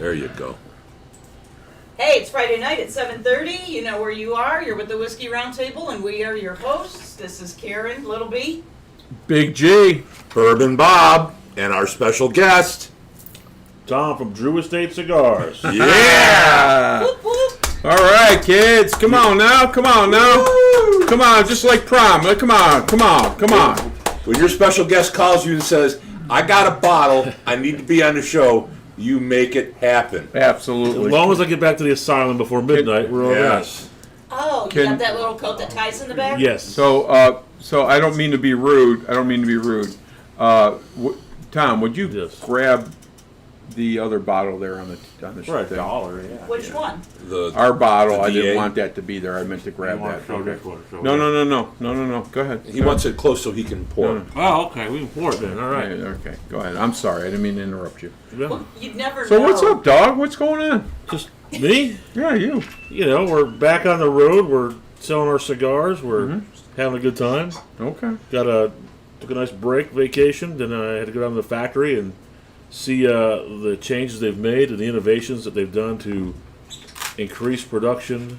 There you go. Hey, it's Friday night at 7:30. You know where you are. You're with the Whiskey Roundtable, and we are your hosts. This is Karen, Little B. Big G. Bourbon Bob, and our special guest. Tom from Drew Estate Cigars. Yeah! Whoop, whoop. All right, kids. Come on now. Come on now. Come on, just like prom. Come on. Come on. Come on. When your special guest calls you and says, I got a bottle, I need to be on the show, you make it happen. Absolutely. As long as I get back to the asylum before midnight, we're all right. Yes. Oh, you got that little coat that ties in the back? Yes. So I don't mean to be rude. Tom, would you Yes. grab the other bottle there on the For thing? $1, yeah. Which one? Our bottle. The I didn't DA? want that to be there. I meant to grab that. Show Okay. this one, show No. this. Go ahead. He wants it close so he can pour. No. Oh, okay. We can pour it then. All right. Okay. Go ahead. I'm sorry. I didn't mean to interrupt you. Yeah. Well, you'd never So know. what's up, dog? What's going on? Just me? Yeah, you. You know, we're back on the road. We're selling our cigars. We're having a good time. Okay. Took a nice break, vacation. Then I had to go down to the factory and see the changes they've made and the innovations that they've done to increase production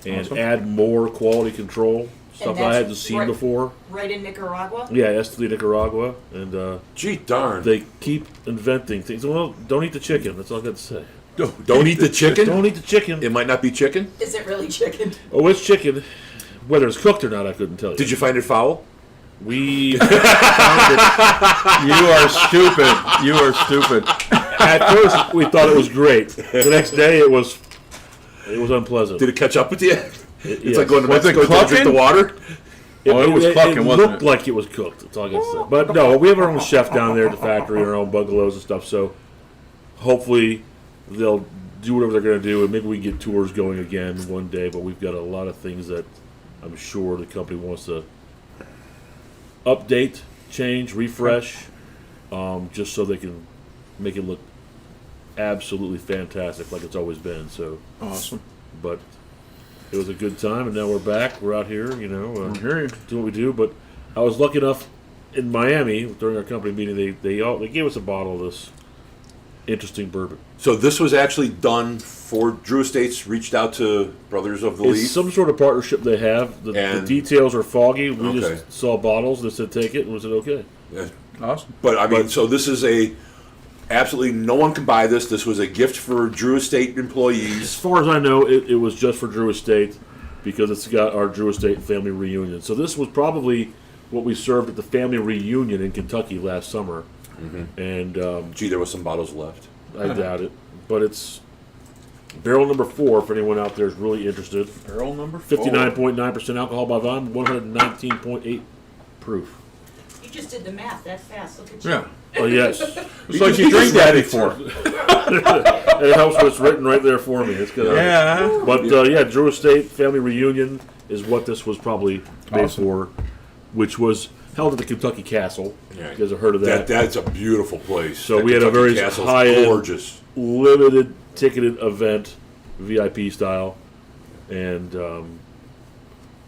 and Awesome. add more quality control. Stuff I that's hadn't seen right- before. Right in Nicaragua? Yeah, Esteli, Nicaragua. And Gee darn. they keep inventing things. Well, don't eat the chicken. That's all I got to say. Don't eat the chicken? Don't eat the chicken. It might not be chicken. Is it really chicken? Oh, it's chicken. Whether it's cooked or not, I couldn't tell you. Did you find it foul? We You are stupid. You are stupid. at first we thought it was great. The next day it was unpleasant. Did it catch up with you? It's yes. like going to Was it Mexico to drink the clucking? water. Oh, it was clucking, it wasn't looked it? like it was cooked. That's all I got to say. But no, we have our own chef down there at the factory, our own bungalows and stuff. So hopefully they'll do whatever they're going to do, and maybe we can get tours going again one day. But we've got a lot of things that I'm sure the company wants to update, change, refresh, just so they can make it look absolutely fantastic, like it's always been. So Awesome. but it was a good time, and now we're back. We're out here, you know, I hear you. doing what we do. But I was lucky enough in Miami during our company meeting. They gave us a bottle of this interesting bourbon. So this was actually done for Drew Estates. Reached out to Brothers of the It's Leaf. some sort of partnership they have. The And- details are foggy. We Okay. just saw bottles. They said take it, and we said okay. Yeah. Awesome. But I mean, so this is absolutely no one can buy this. This was a gift for Drew Estate As employees. far as I know, it was just for Drew Estate because it's got our Drew Estate family reunion. So this was probably what we served at the family reunion in Kentucky last summer. And Gee, there was some bottles left. I doubt it. But it's barrel number 4 if anyone out there is really interested. Barrel number 4. 59.9% alcohol by volume, 119.8 proof. You just did the math that fast. Look at you. Yeah. Oh, yes. It's like you drink that before. It helps when it's written right there for me. It's good. Yeah. But Drew Estate family reunion is what this was probably made Awesome. for, which was held at the Kentucky Castle. Yeah. You guys have heard of that? That's a beautiful place. So That we had a Kentucky very Castle's high-end- gorgeous. Limited ticketed event, VIP style, and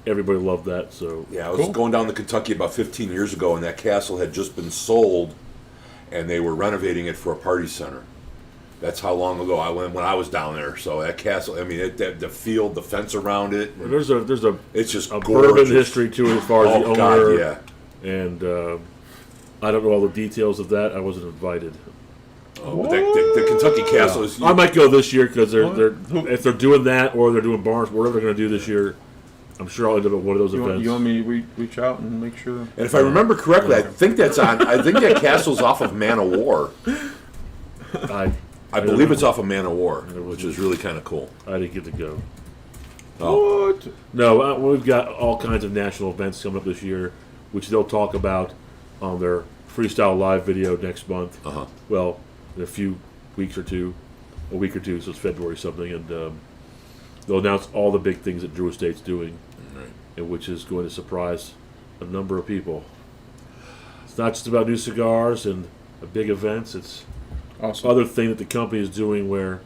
everybody loved that. So Yeah, I was Cool. going down to Kentucky about 15 years ago, and that castle had just been sold, and they were renovating it for a party center. That's how long ago I went when I was down there. So that castle, I mean, the field, the fence around it, there's a it's just bourbon gorgeous. history to it as far as the Oh owner. God, yeah. And I don't know all the details of that. I wasn't invited. Oh, but the Kentucky Castle is. I might go this year because they're What? if they're doing that or they're doing Barnes, whatever they're going to do this year. I'm sure I'll end up at one of those events. You want me to reach out and make sure? And if I remember correctly, I think that's on. I think that castle's off of Man of War. I believe it's off of Man of War, which is really kind of cool. I didn't get to go. Oh, What? No, we've got all kinds of national events coming up this year, which they'll talk about on their freestyle live video next month. uh-huh. Well, in a few weeks or two, a week or two, so it's February something, and they'll announce all the big things that Drew Estate's doing, Right. and which is going to surprise a number of people. It's not just about new cigars and big events. It's Awesome. other thing that the company is doing where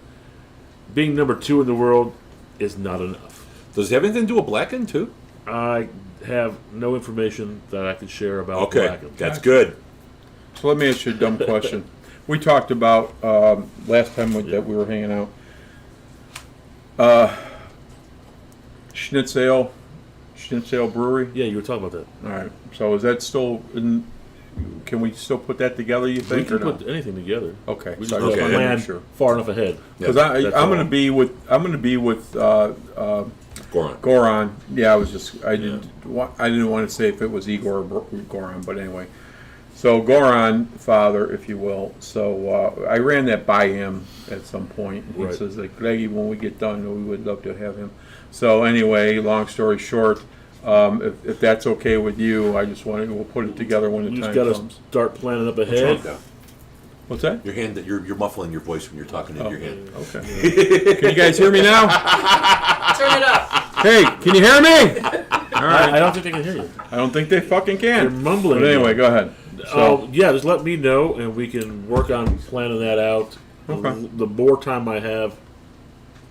being number 2 in the world is not enough. Does it have anything to do with Blackened too? I have no information that I can share about Okay, Blackened. that's good. So let me ask you a dumb question. we talked about last time that we were hanging out. Schnitzel Brewery. Yeah, you were talking about that. All right. So is that still in? Can we still put that together? You We think can or no? put anything together. Okay. We So just I have just to wanted to plan make sure. far enough ahead. Because That's I'm all. gonna be with Goran. Goran. Yeah, I didn't want to say if it was Igor or Goran, but anyway. So Goran, father, if you will. So I ran that by him at some point. He Right. says that Greggy, when we get done, we would love to have him. So anyway, long story short, if that's okay with you, I just we'll put it together when You the just time got to comes. start planning up What's wrong ahead. with that? What's that? Your hand, you're muffling your voice when you're talking into your hand. Okay. Can you guys hear me now? Turn it up. Hey, can you hear me? All right. I don't think they can hear you. I don't think they fucking They're can. mumbling. But anyway, go ahead. So, Yeah, just let me know, and we can work on planning that out. Okay. The more time I have,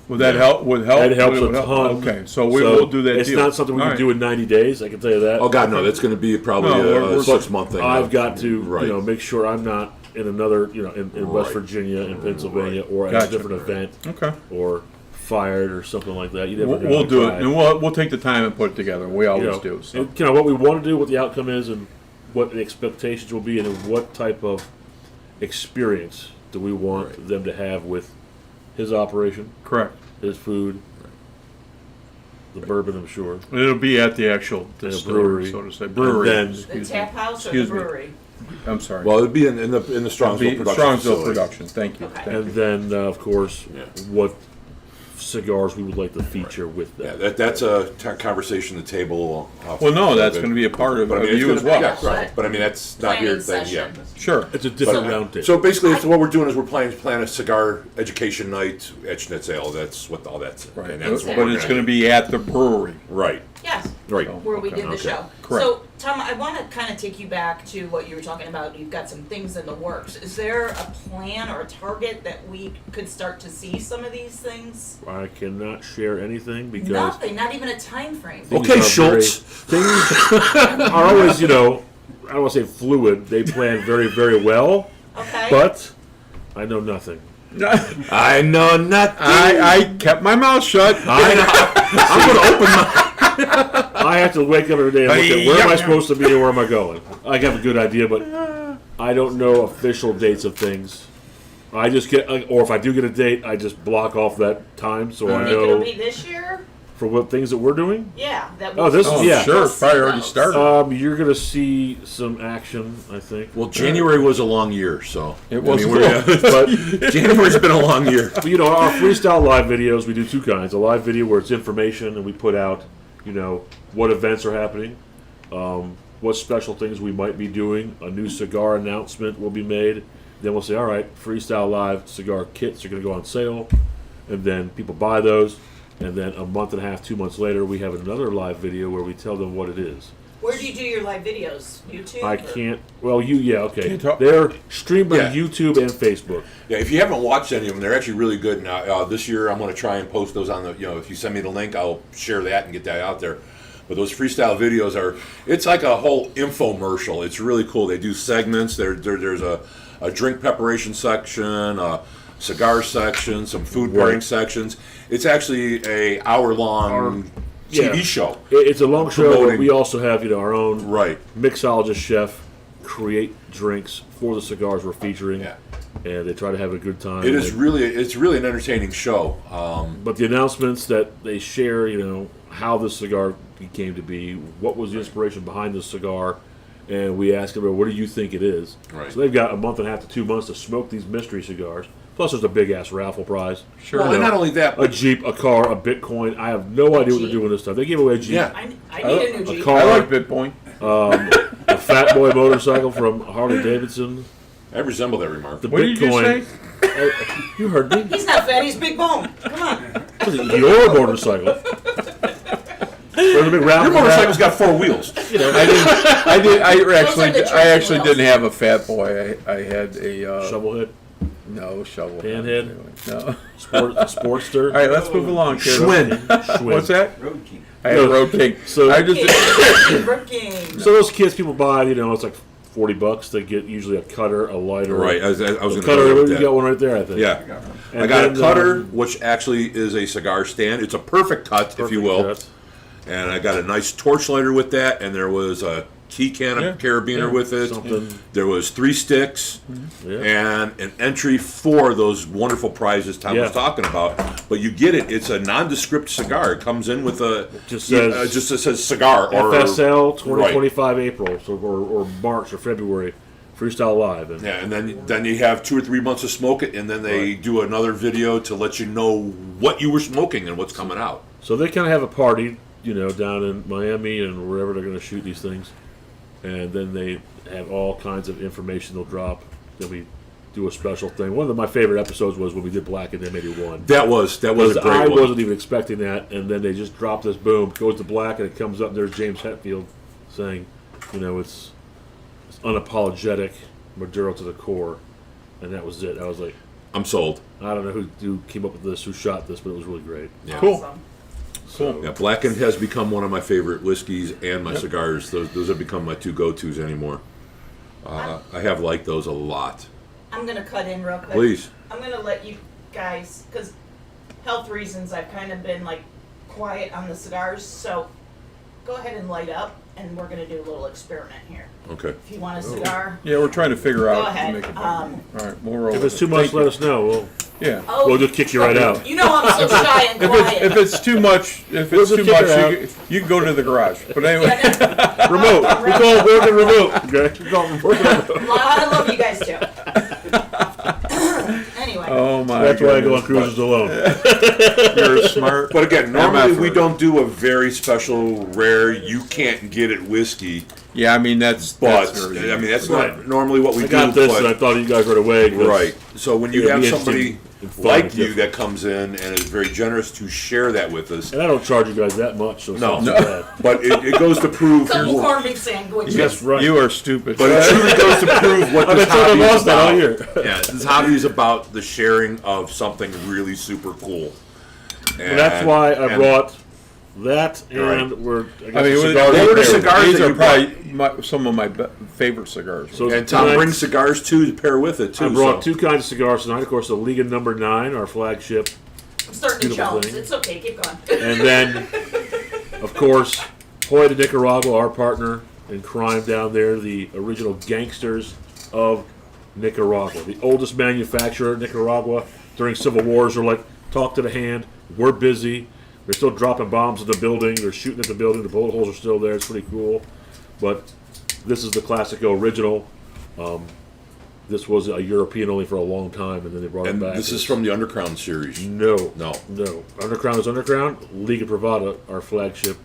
would that help? Would help? that helps Would a help? ton. Okay, so we'll do that. It's deal. not something we All can right. do in 90 days. I can tell you that. Oh God, no! That's going to be probably No, a we're- 6-month thing. I've got to, Right. make sure I'm not in another, in West Right. Virginia, in Pennsylvania, or at Gotcha. a different event, Okay. or fired or something like that. You never know. We'll do it, Try. and we'll take the time and put it together. We You always know, do. So. and, what we want to do, what the outcome is, and what the expectations will be, and what type of experience do we want them to have with his operation, Correct. his food, the bourbon, I'm sure. And it'll be at the actual distillery, brewery. so to say. Brewery. then- The Excuse me. tap house or Excuse the me. brewery? I'm sorry. Well, it'd be in the Strongsville production. Strongsville facility. production. Thank you. Okay. Thank And you. then, of course, Yeah. what cigars we would like to feature with Yeah, that. that's a conversation at the table. Well, no, that's going to be a part of, But I mean, it's you gonna- as well. Yeah, right. But I mean, that's not here. Planning Thing, yeah. session. Sure. It's a different But- round table. So basically, what we're doing is we're plan a cigar education night at Schnitzel. That's what all that's. Right. And that's what But we're it's going to be at the brewery. Right. Yes. Right. Where we Okay. did the show. Correct. So, Tom, I want to kind of take you back to what you were talking about. You've got some things in the works. Is there a plan or a target that we could start to see some of these things? I cannot share anything because Nothing, not even a time frame. things Okay, are Schultz. things are always, I don't want to say fluid. They plan very, very well, Okay. but I know nothing. I know nothing. I kept my mouth shut. I'm going to open my. I have to wake up every day and look at where am I supposed to be and where am I going. I have a good idea, but I don't know official dates of things. I just get, or if I do get a date, I just block off that time so I Think it'll know be this year? for what things that we're doing. Yeah. That Oh, this is- Oh, yeah. sure. It's probably already started. You're gonna see some action, I think. Well, January was a long year, so It was But January's been a long year. our freestyle live videos, we do two kinds: a live video where it's information and we put out, what events are happening, what special things we might be doing. A new cigar announcement will be made. Then we'll say, all right, freestyle live cigar kits are going to go on sale, and then people buy those. And then a month and a half, 2 months later, we have another live video where we tell them what it is. Where do you do your live videos? YouTube? I or- can't. Well, okay. Can't talk- They're streamed on Yeah. YouTube and Facebook. Yeah, if you haven't watched any of them, they're actually really good. Now, this year, I'm going to try and post those on the. If you send me the link, I'll share that and get that out there. But those freestyle videos it's like a whole infomercial. It's really cool. They do segments. There's a drink preparation section, a cigar section, some food pairing sections. It's actually a hour-long TV yeah. show. It's a long show. But Promoting- we also have our own Right. mixologist chef create drinks for the cigars we're featuring, Yeah. and they try to have a good time. It's really an entertaining show. But the announcements that they share, how the cigar came to be, what was the inspiration behind the cigar, and we ask them, what do you think it is? Right. So they've got a month and a half to 2 months to smoke these mystery cigars. Plus, there's a big ass raffle prize. Sure. Well, and not only that, A but Jeep, a car, a Bitcoin. I have no idea what they're doing this time. They gave away a Jeep, yeah. I need a new Jeep. car. I like Bitcoin. a Fat Boy motorcycle from Harley Davidson. I resemble that remark. The What did you Bitcoin. say? You heard me. He's not fat, he's big bone. Come on. Was it your motorcycle? There's a big raffle. Your motorcycle's got 4 wheels. I actually didn't have a Fat Boy. I had a Shovelhead, no shovel. Panhead? No. Sportster. All right, let's move along, kid. Schwinn. What's that? Road King. I had a Road King. So- I just Working. So those kits people buy, it's like $40. They get usually a cutter, a lighter. Right. I was going to Cutter. go with You that. got one right there, I think. Yeah. And I got a then, cutter, which actually is a cigar stand. It's a perfect cut, if you will. Cut. And I got a nice torch lighter with that, and there was a key can of carabiner with it. Something. There was 3 sticks Yeah. and an entry for those wonderful prizes Tom was talking about. But you get it; it's a nondescript cigar. It comes in with a Just says it says cigar or FSL 2025 April, so or March or February, Freestyle Live. And yeah, and then you have 2 or 3 months to smoke it, and then they do another video to let you know what you were smoking and what's coming out. So they kind of have a party, down in Miami and wherever they're going to shoot these things. And then they have all kinds of information they'll drop. Then we do a special thing. One of my favorite episodes was when we did Black and M81. That was a Because great I one. wasn't even expecting that, and then they just drop this boom, goes to Black, and it comes up, and there's James Hetfield saying, it's unapologetic, Maduro to the core, and that was it. I was like, I'm sold. I don't know who came up with this, who shot this, but it was really great. Yeah. Cool. Awesome. Cool. Yeah, Blackened has become one of my favorite whiskeys and my cigars. Those have become my 2 go-tos anymore. I have liked those a lot. I'm gonna cut in real quick. Please. I'm gonna let you guys, because health reasons, I've kind of been like quiet on the cigars. So go ahead and light up, and we're gonna do a little experiment here. Okay. If you want a cigar, Yeah, we're trying to figure out. go ahead. Make it all right, moreover. If it's too much, let us know. Yeah. Oh, We'll just kick you right out. you know I'm so shy and quiet. If it's too much, We'll just kick her out. you can go to the garage. But anyway, Remote. We call it working remote. Okay? We call it working remote. Well, I love you guys too. Anyway, oh my. That's why I go on goodness. cruises alone. You're smart. But again, normally we MFer. don't do a very special, rare, you can't get it whiskey. Yeah, I mean that's. But very- I mean that's Right. not normally what we I do. got this, and I But, thought you guys right away. 'cause right. So when you It'd have be somebody interesting and fun like and you different. that comes in and is very generous to share that with us, And I don't charge you guys that much, so it's No. not so No. bad. but it goes to prove. couple corned beef sandwiches. That's right. You are stupid. But it truly goes to prove what I've this been telling hobby my is boss that all about. year. Yeah, this hobby is about the sharing of something really super cool. And that's why I and- brought that, and Right. we're. I mean, cigars what were the are cigars these that are you probably some of my favorite cigars. So And Tom tonight, brings cigars too to pair with it too. I brought so. 2 kinds of cigars tonight. Of course, the Liga Number 9, our flagship, I'm starting to Beautiful challenge. thing. It's okay. Keep going. and then, of course, Hoy de Nicaragua, our partner in crime down there, the original gangsters of Nicaragua, the oldest manufacturer in Nicaragua. During civil wars, they're like, talk to the hand. We're busy. They're still dropping bombs at the building. They're shooting at the building. The bullet holes are still there. It's pretty cool. But this is the Classico original. This was a European only for a long time, and then they brought And it back. this is from the Undercrown series. No. No. Undercrown is Undercrown. Liga Privada, our flagship,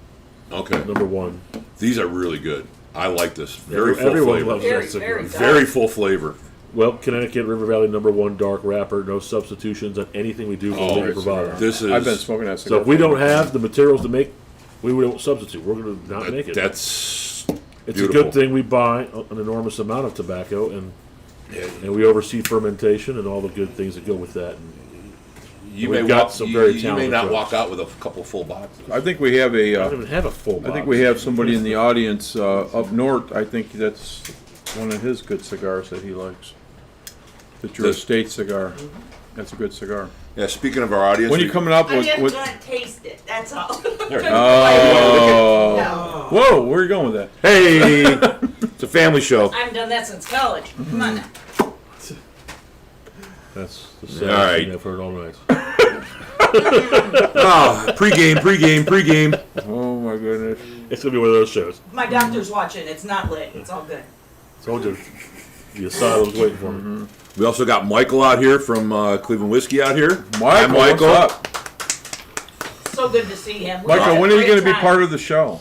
Okay. number 1. These are really good. I like this. Very full Everyone flavor. loves Very, that cigar. very good. Very full flavor. Well, Connecticut River Valley number 1 dark wrapper. No substitutions on anything we do for Oh, Liga Privada. This is. I've been smoking that cigar. So if we don't have the materials to make, we won't substitute. We're going to not make it. That's. It's beautiful. a good thing we buy an enormous amount of tobacco, and we oversee fermentation and all the good things that go with that. And You We've may got walk. some You, very you may talented not folks. walk out with a couple full boxes. I think we have a. I don't even have a full box. I think we have somebody in the audience up north. I think that's one of his good cigars that he likes. The Drew This- Estate cigar. That's a good cigar. Yeah. Speaking of our audience, When you coming up I'm with? just with gonna taste it. That's all. There. oh. No, Whoa, where are you going with that? Hey, it's a family show. I've done that since college. Come on now. That's the All saddest right. thing I've heard all night. Oh, pregame. Oh my goodness. It's going to be one of those shows. My doctor's watching. It's not lit. It's all good. Told you. The asylum was waiting for me. We also got Michael out here from Cleveland Whiskey out here. Hi, Michael, what's up? So good to see him. We had Michael, a when are you great going to be time. part of the show?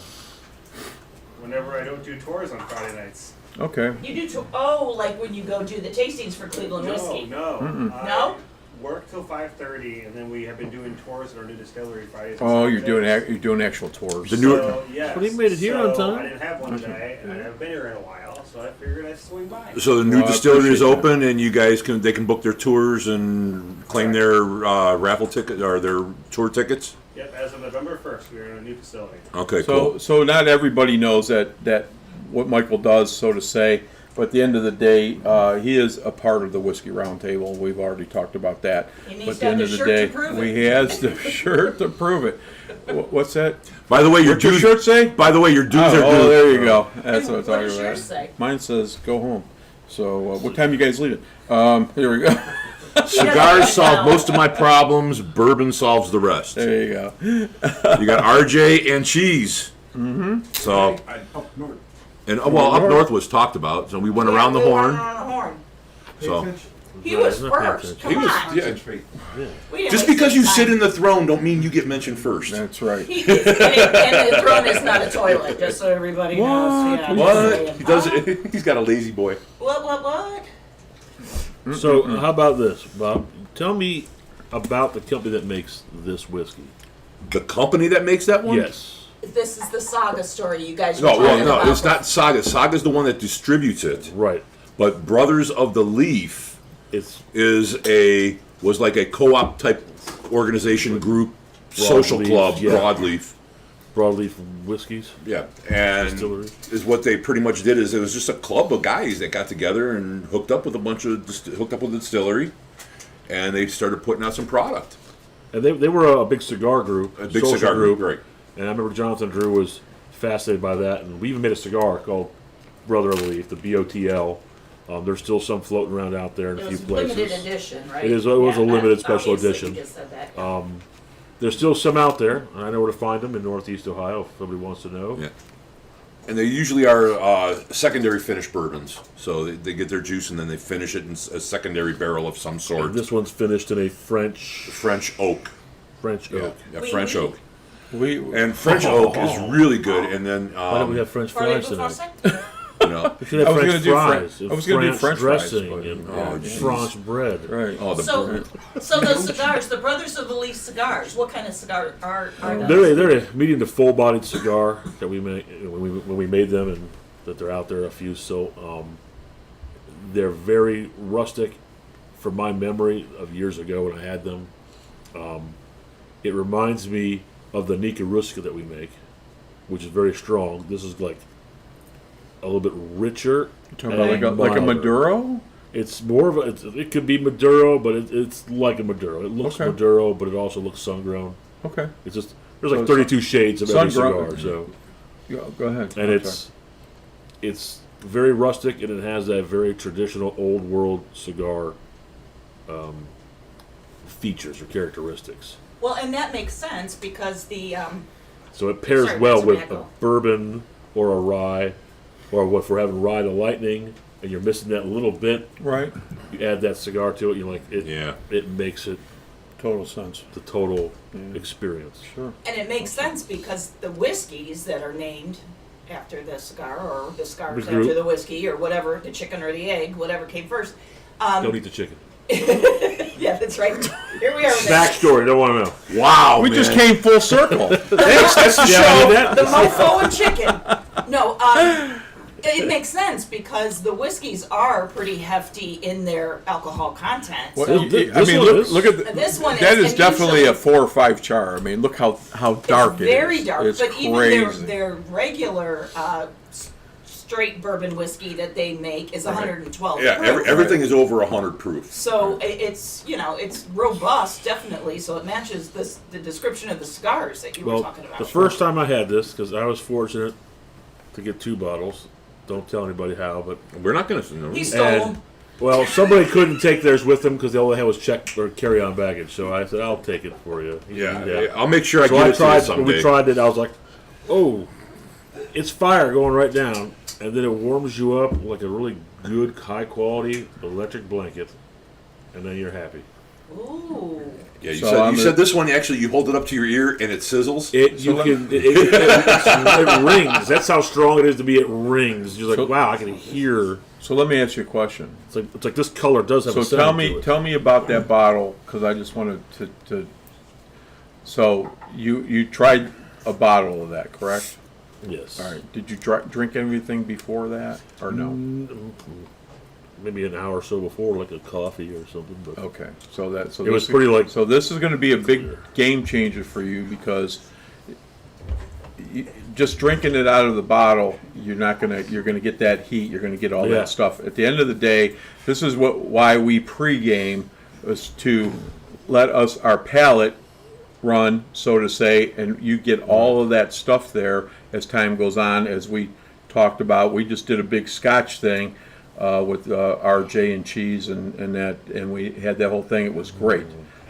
Whenever I don't do tours on Friday nights. Okay. You do like when you go do the tastings for Cleveland whiskey. No. No? Work till 5:30, and then we have been doing tours at our new distillery Fridays. and Oh, you're Saturdays. doing actual tours. The new- So, yes. But he made it here on So time. I didn't have one today, and I haven't been here in a while, so I figured I'd swing by. So the new Well, I distillery is appreciate open, and you guys can book their tours and claim their raffle ticket or their tour tickets. Yep, as of November 1st, we're in a new facility. Okay, cool. So not everybody knows that what Michael does, so to say. But at the end of the day, he is a part of the Whiskey Roundtable. We've already talked about that. He needs But at to the have end the of the shirt day, to prove he it. has the shirt to prove it. What's that? By the way, your What's your dues. shirt say? By the way, your dues are due. Oh, there you go. That's And what I'm what talking does about. yours say? Mine says go home. So what time you guys leaving? Here we go. Cigars solve know. most of my problems. Bourbon solves the rest. There you go. You got RJ and cheese. Mm-hmm. So, Up north. and well, up north was talked about. So we went around the We went horn. around the horn. So He was Not paying first. attention. Come He was- on. yeah. We didn't just waste because his you sit time. in the throne, don't mean you get mentioned first. That's right. And the throne is not a toilet, just so everybody knows. Yeah, What? just saying. He does. He's got a lazy boy. What? So how about this, Bob? Tell me about the company that makes this whiskey. The company that makes that one? Yes. This is the Saga story you guys were No, talking well, no, about. it's not Saga. Saga's the one that distributes it. Right. But Brothers of the Leaf It's was like a co-op type organization group, social Broadleaf, club, yeah. broadleaf. broadleaf whiskeys. Yeah, and Distillery. is what they pretty much did. Is it was just a club of guys that got together and hooked up with the distillery, and they started putting out some product. And they were a big cigar group. A big social cigar group, right? And I remember Jonathan Drew was fascinated by that. And we even made a cigar called Brother of the Leaf, the BOTL. There's still some floating around out there in It a few was places. limited edition, right? It was a limited special obviously edition. you just said that, yeah. There's still some out there. I know where to find them in Northeast Ohio if somebody wants to know. Yeah. And they usually are secondary finished bourbons. So they get their juice and then they finish it in a secondary barrel of some sort. This one's finished in a French French oak. oak. Yeah, Oui, French oui. oak. We And French oak is really good. And then, Why don't we have French fries tonight? you know, We should have I was French gonna do fries. I was gonna do French fries, dressing but- and oh, French bread. right. oh, the So those cigars, the Brothers of the Leaf cigars, what kind of cigar are those? They're a medium to full-bodied cigar that we made when we made them, and that they're out there a few. So they're very rustic, from my memory of years ago when I had them. It reminds me of the Nika Ruska that we make, which is very strong. This is like a little bit richer. Talking about like a milder. Maduro. It's more of a. It could be Maduro, but it's like a Maduro. It looks Okay. Maduro, but it also looks sun-grown. Okay. It's just there's like So 32 shades of every sun-grown. cigar. So. Go ahead. And I'm it's very rustic, and it has that very traditional old world cigar features or characteristics. Well, and that makes sense because the So it pairs Sorry, well Mr. with Mackel. a bourbon or a rye, or if we're having rye to lightning, and you're missing that little bit, right. you add that cigar to it. You like it. Yeah. It makes it Total sense. the total experience. Sure. and it makes sense because the whiskeys that are named after the cigar or the cigars The group. after the whiskey or whatever, the chicken or the egg, whatever came first. Don't eat the chicken. Yeah, that's right. Here we are. with Backstory. Don't want to know. wow, We man. just came full circle. Thanks, that's the Yeah, I show. did that. the mofo and chicken. No, it makes sense because the whiskeys are pretty hefty in their alcohol content. Well, So I mean, look at And this one that is- is and definitely usually- a 4 or 5 char. I mean, look how dark it's it is. very dark, It's but crazy. even their regular straight bourbon whiskey that they make is 112 Yeah, proof. everything is over 100 proof. So it's it's robust definitely. So it matches the description of the cigars that you were Well, talking about. the first time I had this, because I was fortunate to get 2 bottles. Don't tell anybody how, but We're not going to. No. he stole and them. well, somebody couldn't take theirs with them because all they had was check or carry-on baggage. So I said, "I'll take it for you." Yeah, I'll make sure I So get I it to tried. you When someday. we tried it, I was like, "Oh, it's fire going right down," and then it warms you up like a really good, high-quality electric blanket, and then you're happy. Ooh. Yeah, you So said I'm you a- said this one actually. You hold it up to your ear and it sizzles. It rings. That's how strong it is to me. It rings. You're like, So- wow, I can hear. So let me ask you a question. It's like this color does have So a sound to it. tell me about that bottle because I just wanted to. So you tried a bottle of that, correct? Yes. All right. Did you drink anything before that or no? Maybe an hour or so before, like a coffee or something. But Okay. So It was pretty like- So this is going to be a big game changer for you because just drinking it out of the bottle, you're gonna get that heat. You're gonna get all Yeah. that stuff. At the end of the day, this is why we pregame, is to let our palate run, so to say, and you get all of that stuff there as time goes on. As we talked about, we just did a big Scotch thing with RJ and cheese and we had that whole thing. It was great.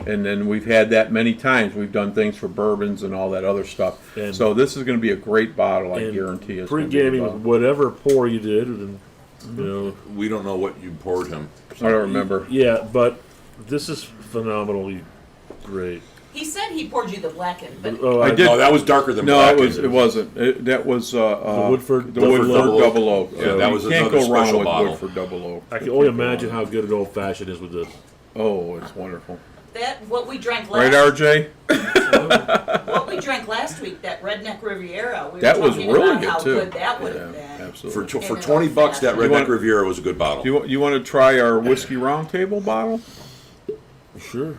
And then we've had that many times. We've done things for bourbons and all that other stuff. And- so this is going to be a great bottle, I And guarantee. It's gonna be a Pre-gaming, bottle. whatever pour you did, and We don't know what you poured him. I don't remember. yeah, but this is phenomenally great. He said he poured you the blackened, but I did. No, that was darker than No, black. it wasn't. That was the Woodford Woodford Double Double Oak. Oak. Yeah, that was you can't another go wrong special with bottle. Woodford Double Oak. I can only imagine how good an old fashioned is with this. Oh, it's wonderful. what we drank Right, last RJ? what we drank last week, that Redneck Riviera, we That were was talking really about good how too. good that would have Yeah, been. absolutely. For And $20, that old-fashioned. Redneck Riviera was a good bottle. You want to try our whiskey roundtable bottle? Sure.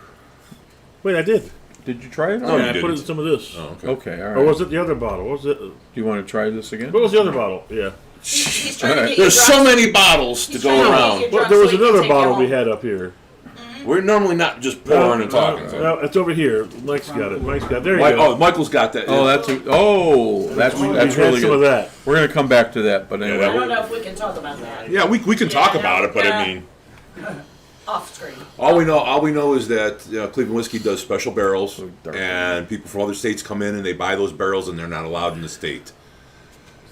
Wait, I did. Did you try it? No, yeah, you I put it in didn't. some of this. Oh, okay. Okay, all right. Or was it the other bottle? What was it? Do you want to try this again? What was the other bottle? Yeah. He's trying to Alright. get you There's so drunk. many bottles to He's go trying to get around. you Well, drunk there was so he can another take you bottle we home. had up here. We're normally not just pouring and talking. No, it's over here. Mike's got it. Mike's got it. There you Mike, go. oh, Michael's got that. Oh, that's We that's had really some of good. that. We're gonna come back to that, but anyway. I don't know if we can talk about that. Yeah, we can talk Yeah, about it, but I yeah. mean, Off screen. all we know is that Cleveland Whiskey does special barrels, dark. and people from other states come in and they buy those barrels, and they're not allowed in the state.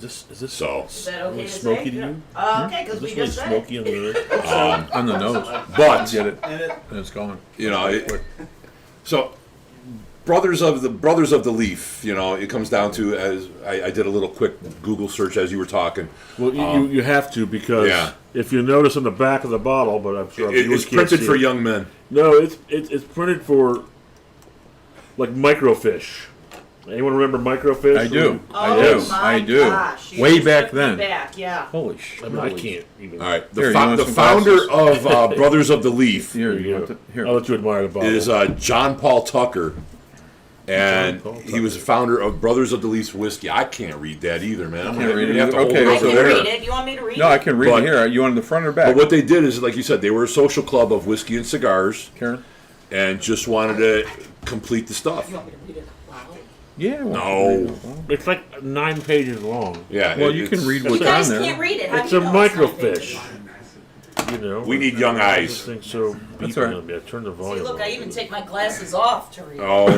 Is this So, Is that okay to smoky say? to you? Okay, because Is we this really just said smoky it. on the On the nose. but Get it. And it's gone. you know, so brothers of the leaf. You know, it comes down to, as I did a little quick Google search as you were talking. Well, you have to, because Yeah. if you notice on the back of the bottle, but I'm sure viewers It's can't printed see for it. young men. No, it's printed for like microfish. Anyone remember microfish? I do. Oh my I do. gosh, you Way just back took me then. Back, yeah. Holy shit. I mean, I can't even. All right, Here, you want the some founder glasses? of Brothers of the Leaf Here, Here you you want go. to, here. I'll let you admire the bottle. is John Paul Tucker, and John Paul he was the founder of Brothers of the Leaf whiskey. I can't read that either, man. I'm Can't gonna read it have to either. hold Okay, it I over so can there. read it. You want me to read No, I it? can read But- it here. You want the front or back? But what they did is, like you said, they were a social club of whiskey and cigars, Karen? and just wanted to complete the stuff. You want me to read it loud? Yeah. well, No. It's like 9 pages long. Yeah. Well, you can read You what's guys on can't there. read it. How It's do a you know it's not microfish. big? You know. We need young eyes. This thing's so That's beeping all right. on me. I turn the See, volume. look, up. I even take my glasses off to read. Oh,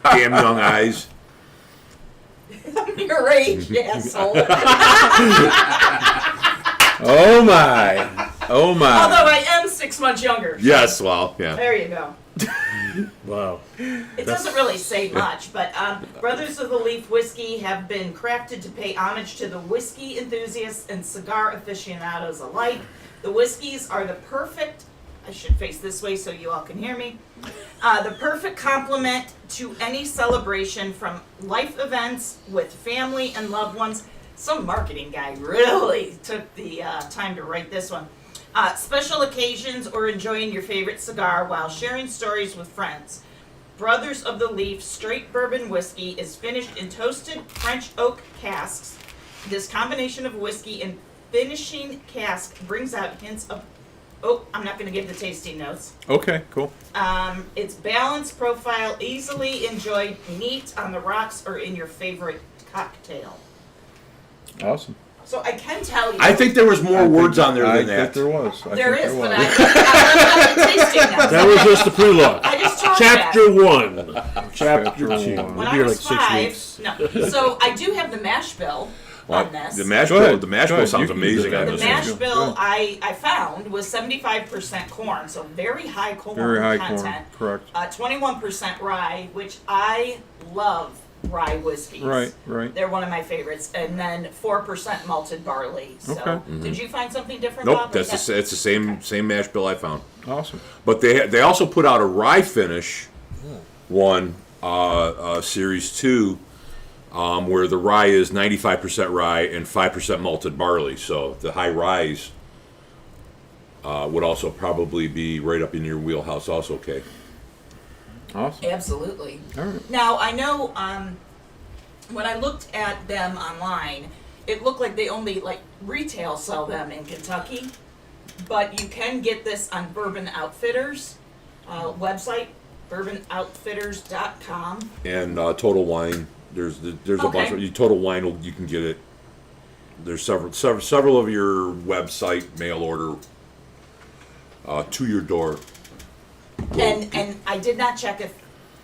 damn young eyes. Your age, asshole. Oh my. Oh my. Although I am 6 months younger. Yes, well, yeah. There you go. Wow. It doesn't really say much, but Brothers of the Leaf whiskey have been crafted to pay homage to the whiskey enthusiasts and cigar aficionados alike. The whiskeys are the perfect, I should face this way so you all can hear me, the perfect complement to any celebration, from life events with family and loved ones. Some marketing guy really took the time to write this one. Special occasions or enjoying your favorite cigar while sharing stories with friends. Brothers of the Leaf straight bourbon whiskey is finished in toasted French oak casks. This combination of whiskey and finishing cask brings out hints of, I'm not going to give the tasting notes. Okay, cool. It's balanced profile, easily enjoyed neat on the rocks or in your favorite cocktail. Awesome. So I can tell you. I think there was more words on there I than think that. there was. I There think is, there but was. I left out the tasting notes. That was just the prelude. I just told Chapter that. 1. Chapter 2. one. We'll When be I here like was 6 5, weeks. no. So I do have the mash bill on this. The mash Go bill, ahead. the mash Go bill ahead. sounds You can do amazing. that. on The this mash one. bill I found was 75% corn, so very high corn Very high content. corn. Correct. 21% rye, which I love rye whiskeys. Right, right. They're one of my favorites. And then 4% malted barley. So Okay. did you find something different, Nope, Bob? it's the same mash bill I found. Awesome. But they also put out a rye finish one, series 2, where the rye is 95% rye and 5% malted barley. So the high ryes would also probably be right up in your wheelhouse. Also, okay. Awesome. Absolutely. All right. Now, I know when I looked at them online, it looked like they only like retail sell them in Kentucky, but you can get this on Bourbon Outfitters website, bourbonoutfitters.com. And Total Wine. There's a bunch of Total Wine. You can get it. There's several of your website mail order to your door. And I did not check if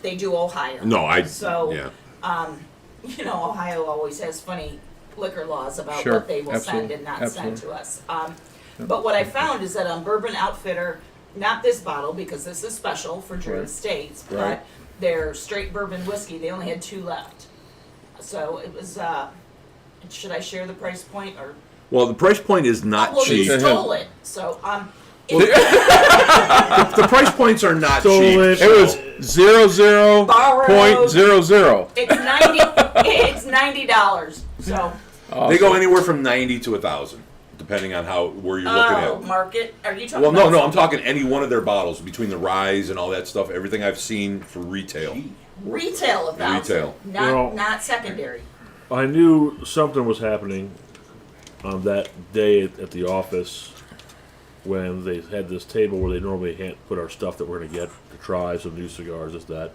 they do Ohio. No, So, you know, Ohio always has funny liquor laws about Sure, what they will send absolutely, and not absolutely. send to us. But what I found is that on Bourbon Outfitter, not this bottle because this is special for Drew Right. Estates, Right. but their straight bourbon whiskey, they only had 2 left. So it was, should I share the price point or? Well, the price point is not Well, cheap. they stole it, so, The price points are not Stolen. cheap. It was 00.00. it's $90, so. They go anywhere from 90 to 1,000, depending on where you're looking Oh, at. market, are you talking Well, about? no, I'm talking any one of their bottles between the ryes and all that stuff. Everything I've seen for retail. Retail of that. Retail. Well- Not secondary. I knew something was happening on that day at the office when they had this table where they normally put our stuff that we're going to get to try some new cigars, this, that.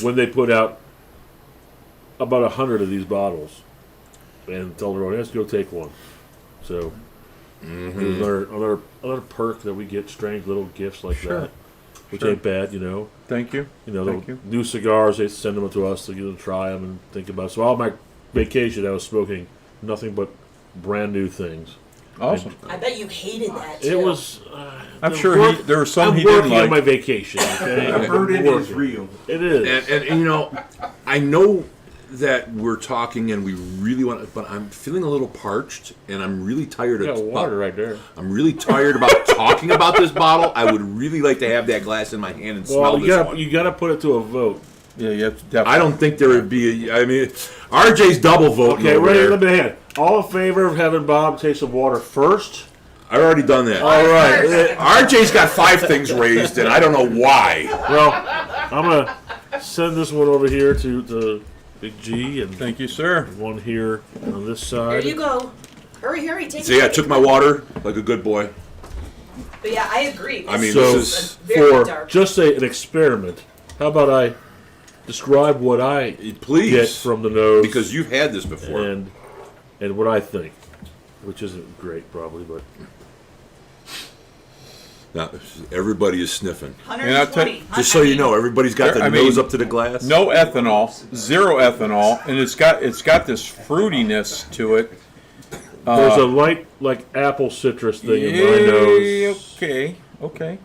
When they put out about 100 of these bottles and told everyone, let's go take one. So there's another perk that we get, strange little gifts like Sure. that, which Sure. ain't bad, you know. Thank you. You know, Thank the you. new cigars, they send them to us to get to try them and think about it. So all my vacation, I was smoking nothing but brand new things. Awesome. I bet you hated that too. It was. I'm the sure work- there were some I'm he didn't working on like. my vacation. Okay? The burden is real. It is. And you know, I know that we're talking and we really want, but I'm feeling a little parched and I'm really tired You of got water right there. I'm really tired about talking about this bottle. I would really like to have that glass in my hand and smell Well, this one. you gotta put it to a vote. Yeah, you have to definitely. I don't think there would be. I mean, RJ's double voting Okay, over ready? there. Let me hand. All in favor of having Bob taste some water first? I've already done that. All right. RJ's got 5 things raised, and I don't know why. Well, I'm gonna send this one over here to Big G and Thank you, sir. one here on this Here side. you go. Hurry, take See, it. I took my water like a good boy. But yeah, I agree. I mean, So- this is very For dark. just say an experiment, how about I describe what I please get from the nose because you've had this before. and what I think, which isn't great probably, but Now, everybody is sniffing. 120. Just so you know, everybody's got the I mean, nose up to the glass. No ethanol, 0 ethanol, and it's got this fruitiness to it. there's a light like apple citrus thing in my nose. Okay.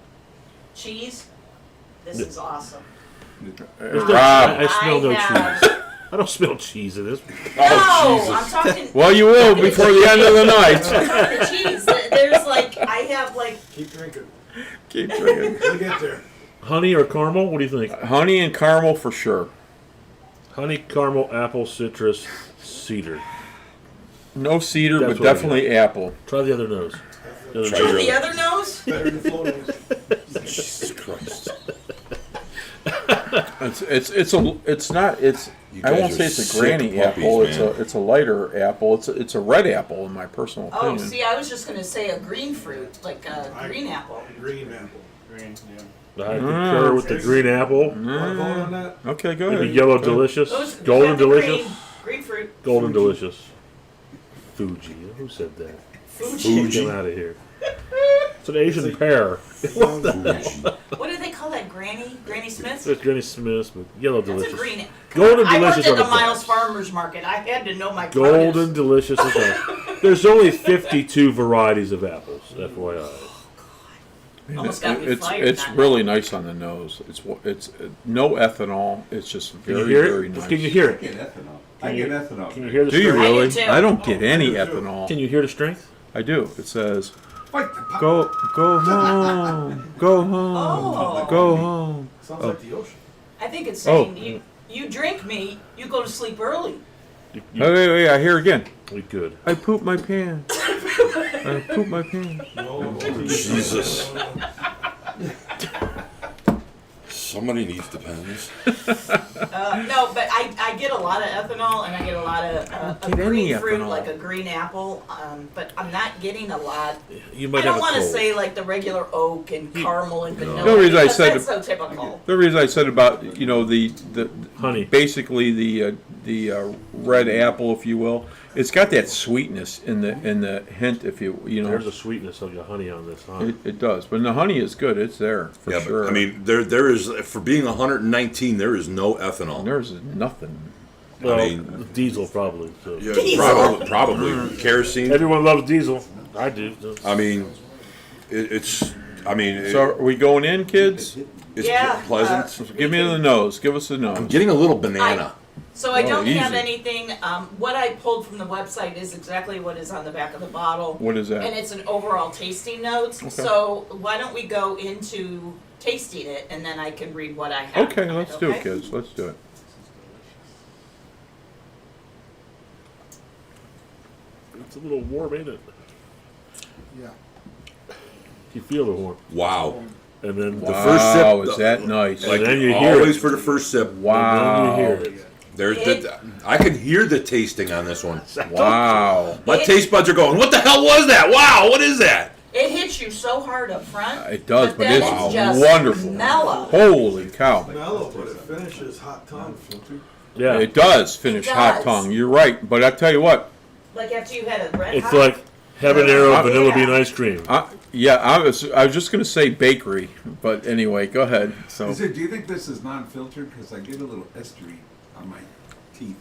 Cheese. This is awesome. Rob. I smell no have- cheese. I don't smell cheese in this. No, I'm talking. Well, you will before the end of the night. the cheese. There's like I have like Keep drinking. Keep drinking. We'll get there. Honey or caramel? What do you think? Honey and caramel for sure. Honey, caramel, apple, citrus, cedar. No cedar, That's but what I definitely apple. Try the other nose. The other Try nose. your- the other nose. Better than flow nose. Jesus Christ. You I guys won't are say it's a sick granny puppies, apple. man. It's a lighter apple. It's a red apple in my personal Oh, opinion. see, I was just gonna say a green fruit, like a green apple. Green apple. Green, yeah. I concur with the green apple. Want to vote on that? Okay, go Maybe ahead. yellow Go ahead. delicious. Those- Golden got the delicious. Green fruit. Golden delicious. Fuji. Who said that? Fuji. Get him out of here. It's an Asian pear. What do they call that? Granny Smith's? It's Granny Smith's, but yellow That's delicious. a green. Golden I worked delicious at are the the Miles best. Farmers Market. I had to know my Golden produce. delicious is best. There's only 52 varieties of apples, FYI. Almost got me It's fired. really nice on the nose. It's no ethanol. It's just Can very you hear very it? nice. Can you hear I it? get ethanol. I get ethanol. Can you hear the Do you strength? really? too. I don't get any ethanol. Can you hear the strength? I do. It says Fight the pop. go home, go home, Oh. go home. Sounds like the ocean. I think it's Oh. saying you drink me, you go to sleep early. Wait, I hear again. We good. I poop my pants. I poop my pants. No, Jesus. Somebody needs depends. No, but I get a lot of ethanol and I get a lot of Get any green fruit, ethanol. like a green apple. But I'm not getting a lot. You might I don't have a want to cold. say like the regular oak and caramel and vanilla. The reason I because said that's so typical. The reason I said about the Honey. basically the red apple, if you will, it's got that sweetness in the hint, if you know. There's a sweetness of your honey on this, huh? It does, but the honey is good. It's there for Yeah, sure. but I mean, there is, for being 119, there is no ethanol. there's nothing. Well, mean- diesel probably. So. Yeah, Diesel. probably kerosene. Everyone loves diesel. I do. I mean, it's. I mean, So are we going in, kids? it's Yeah, pleasant. Give me the nose. Give us the I'm nose. getting a little banana. So I Oh, don't have easy. anything. What I pulled from the website is exactly what is on the back of the bottle. What is that? And it's an overall tasting notes. Okay. So why don't we go into tasting it and then I can read what I have. Okay, on let's do it, kids. Let's do it. It's a little warm, ain't it? Yeah. You feel the warm. Wow. And then The first sip, Wow, is that nice? Like then you hear always it. for the first sip. Wow. And then you hear it. There's I can hear the tasting on this one. Wow. My It- taste buds are going. What the hell was that? Wow, what is that? It hits you so hard up front. It does, but then it's it's just wonderful. mellow. Holy cow. Mellow, but it finishes hot tongue. Yeah. It does finish It hot does. tongue. You're right. But I tell you what, Like after you had a red It's hot. like habanero Yeah. vanilla bean ice cream. I was just gonna say bakery, but anyway, go ahead. So Do you think this is non-filtered? Because I get a little estery on my teeth.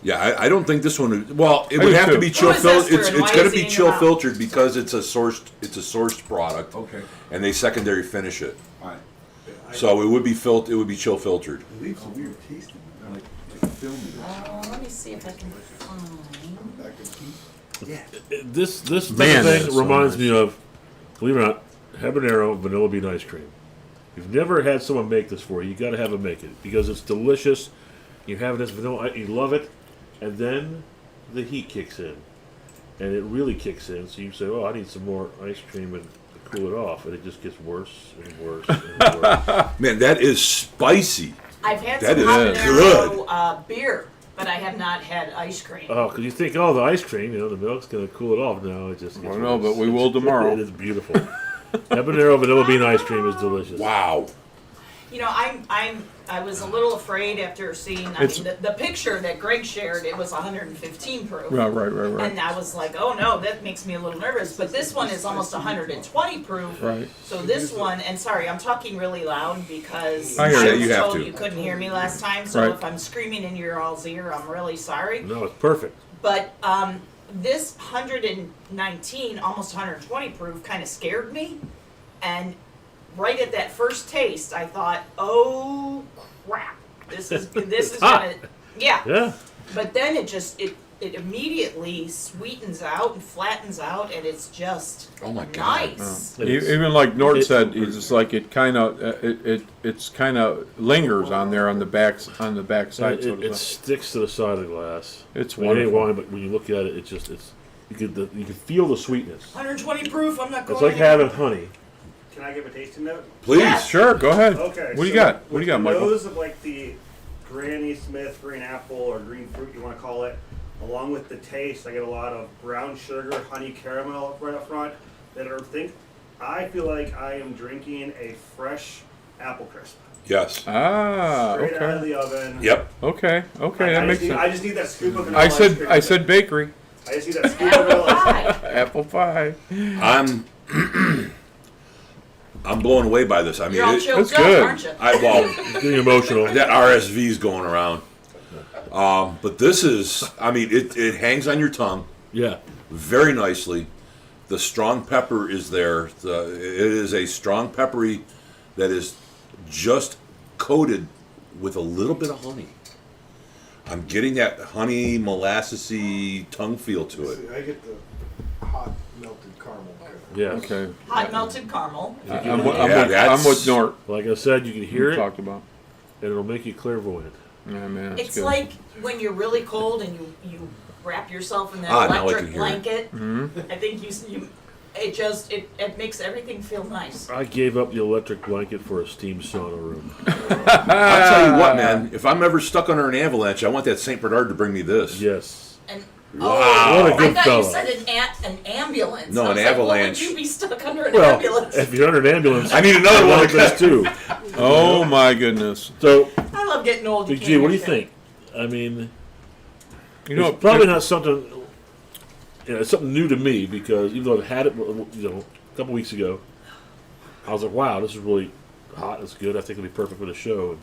Yeah, I don't think this one. Well, it I would do have too. to be chill Who is filtered. Esther It's and why going to is he be in your chill mouth? filtered because it's a sourced product, Okay. and they secondary finish it. All right. So it would be It would be chill filtered. It leaves a weird taste in it. Like filmy. Let me see if I can find. Back of teeth. Yeah. This type Man, of that thing is so reminds nice. me of, believe it or not, habanero vanilla bean ice cream. If you've never had someone make this for you, you got to have them make it because it's delicious. You have this vanilla, you love it, and then the heat kicks in, and it really kicks in. So you say, "Oh, I need some more ice cream and to cool it off," and it just gets worse and worse and worse. Man, that is spicy. I've had That some is habanero beer, but I have not had ice cream. Oh, because you think, oh, the ice cream, the milk's going to cool it off. No, it just gets I know, worse. but we will tomorrow. It is beautiful. Habanero vanilla bean ice cream is delicious. Wow. You know, I was a little afraid after seeing. I It's- mean, the picture that Greg shared, it was 115 proof. yeah, right. And I was like, oh no, that makes me a little nervous. But this one is almost 120 proof. Right. So this one, and sorry, I'm talking really loud because I hear I you. was You have told to. you couldn't hear me last time. So Right. if I'm screaming in your all's ear, I'm really sorry. No, it's perfect. But this 119, almost 120 proof, kind of scared me. And right at that first taste, I thought, oh crap, this is hot. gonna, yeah. Yeah. But then it immediately sweetens out and flattens out, and it's just Oh my God. nice. Even like Nort it- said, it's just like it kind of it's kind of lingers on there on the back side. It, So it, to it say. sticks to the side of the glass. It's I mean, it ain't wonderful. wine, but when you look at it, you can feel the sweetness. 120 proof. I'm not going. It's like having honey. Can I give a tasting note? Please. Yeah. Sure, go ahead. Okay. What do you so got? What do with you got, the Michael? nose of like the Granny Smith green apple or green fruit, you want to call it, along with the taste, I get a lot of brown sugar, honey caramel right up front. I feel like I am drinking a fresh apple crisp, Yes. Ah, straight out of okay, the oven. Yep. okay, that I makes just need, I sense. just need that scoop of vanilla I ice cream. said bakery, I just need that scoop of vanilla ice cream. Hi. apple pie. I'm blown away by this. I mean, You're all it, choked that's up, good. aren't you? well, Getting emotional. that RSV's going around. But this is, I mean, it hangs on your tongue Yeah. very nicely. The strong pepper is there. It is a strong peppery that is just coated with a little bit of honey. I'm getting that honey molassesy tongue feel to it. I get the hot melted caramel. Yeah. Okay, Hot melted caramel. I'm that's- with Nort. Like I said, you can hear We it, talked about. and it'll make you clairvoyant. Yeah, man, it's It's good. like when you're really cold and you wrap yourself in that Now I electric can hear it. blanket. Mm-hmm. I think you it makes everything feel nice. I gave up the electric blanket for a steam sauna room. I'll tell you what, man. If I'm ever stuck under an avalanche, I want that Saint Bernard to bring me this. Yes. And Wow. What a I good thought fella. you said an ambulance. No, I was an like, avalanche. What would you be stuck under an Well, ambulance? if you're under an ambulance, I need another I one want like this that. too. Oh my goodness. So, I love getting old. Big G, what do you think? I mean, You know, it's probably not something. It's something new to me because even though I've had it, a couple weeks ago, I was like, "Wow, this is really hot. It's good. I think it'll be perfect for the show." And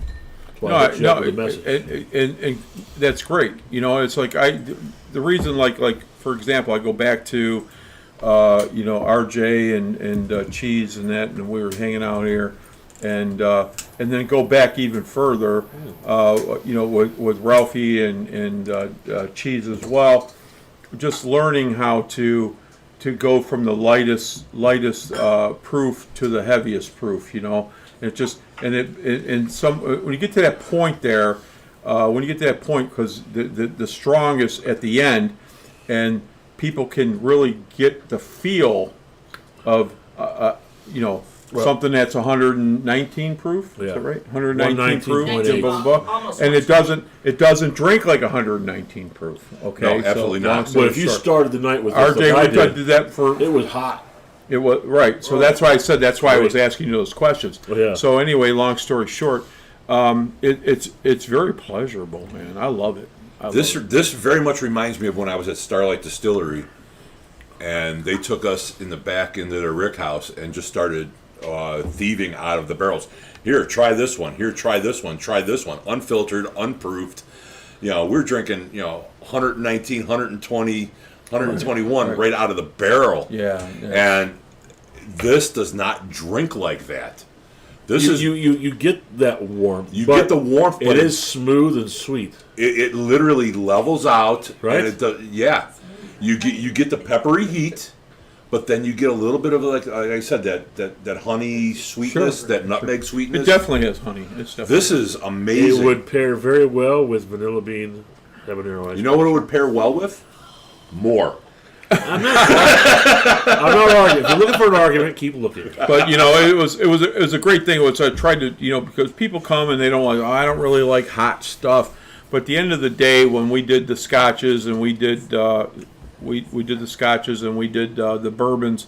that's why I hit you up with the message. and that's great. You know, it's like the reason, like for example, I go back to, RJ and Cheese and that, and we were hanging out here, and then go back even further, with Ralphie and Cheese as well, just learning how to go from the lightest proof to the heaviest proof. It just when you get to that point there, because the strongest at the end, and people can really get the feel of something that's 119 proof. Is Yeah. that right? 119 proof. 119.8. Blah, blah, blah. Almost And much. it doesn't drink like 119 proof. Okay, No, absolutely so, not. long story But if you short. started the night with this, RJ, like I we did, did that for. it was hot. It was right, so that's why I said that's why I was Right. asking you those questions. Oh, yeah. So anyway, long story short, it's very pleasurable, man. I love it. This very much reminds me of when I was at Starlight Distillery, and they took us in the back into their rick house and just started thieving out of the barrels. Here, try this one. Here, try this one. Try this one. Unfiltered, unproofed. We're drinking 119, 120, 121 right out of the barrel. Yeah. And this does not drink like that. This is You get that warmth. you but get the warmth, but It is smooth and sweet. it literally levels out, Right? And it does, yeah, you get the peppery heat, but then you get a little bit of like I said that honey sweetness, Sure. that nutmeg sweetness. It definitely has honey. It's definitely. This is amazing. It would pair very well with vanilla bean habanero ice. You know what it would pair well with? More. I'm not arguing. If you're looking for an argument, keep looking. But it was a great thing. Which I tried to because people come and they don't like. Oh, I don't really like hot stuff. But at the end of the day, when we did the scotches and we did we did the scotches and we did the bourbons,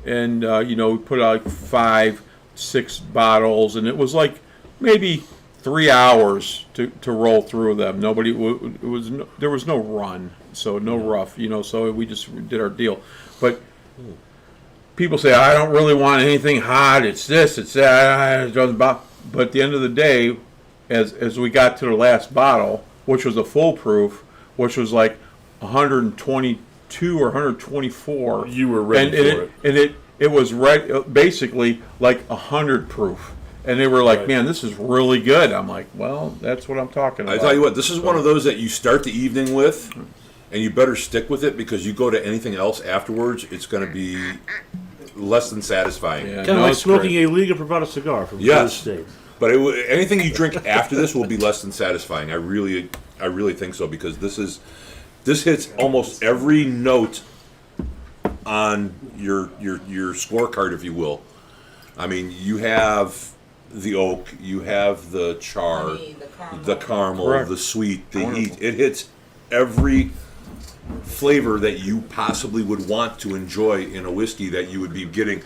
and we put out like 5-6 bottles, and it was like maybe 3 hours to roll through them. There was no run, so no rough, so we just did our deal. But people say, I don't really want anything hot, it's this, it's that, it doesn't bother. But at the end of the day, as we got to the last bottle, which was a full proof, which was like 122 or 124. You were ready for it. And it was basically like 100 proof. And they were like, Right. man, this is really good. I'm like, well, that's what I'm talking about. I tell you what, this is one of those that you start the evening with, and you better stick with it because you go to anything else afterwards, it's going to be less than satisfying. Yeah. Kind of No, like it's smoking great. a Liga Privada cigar from Drew Yes. Estate. But anything you drink after this will be less than satisfying. I really think so because this hits almost every note on your scorecard, if you will. I mean, you have the oak, you have the char, Honey, the caramel, Correct. the sweet, the Wonderful. heat. It hits every flavor that you possibly would want to enjoy in a whiskey that you would be getting.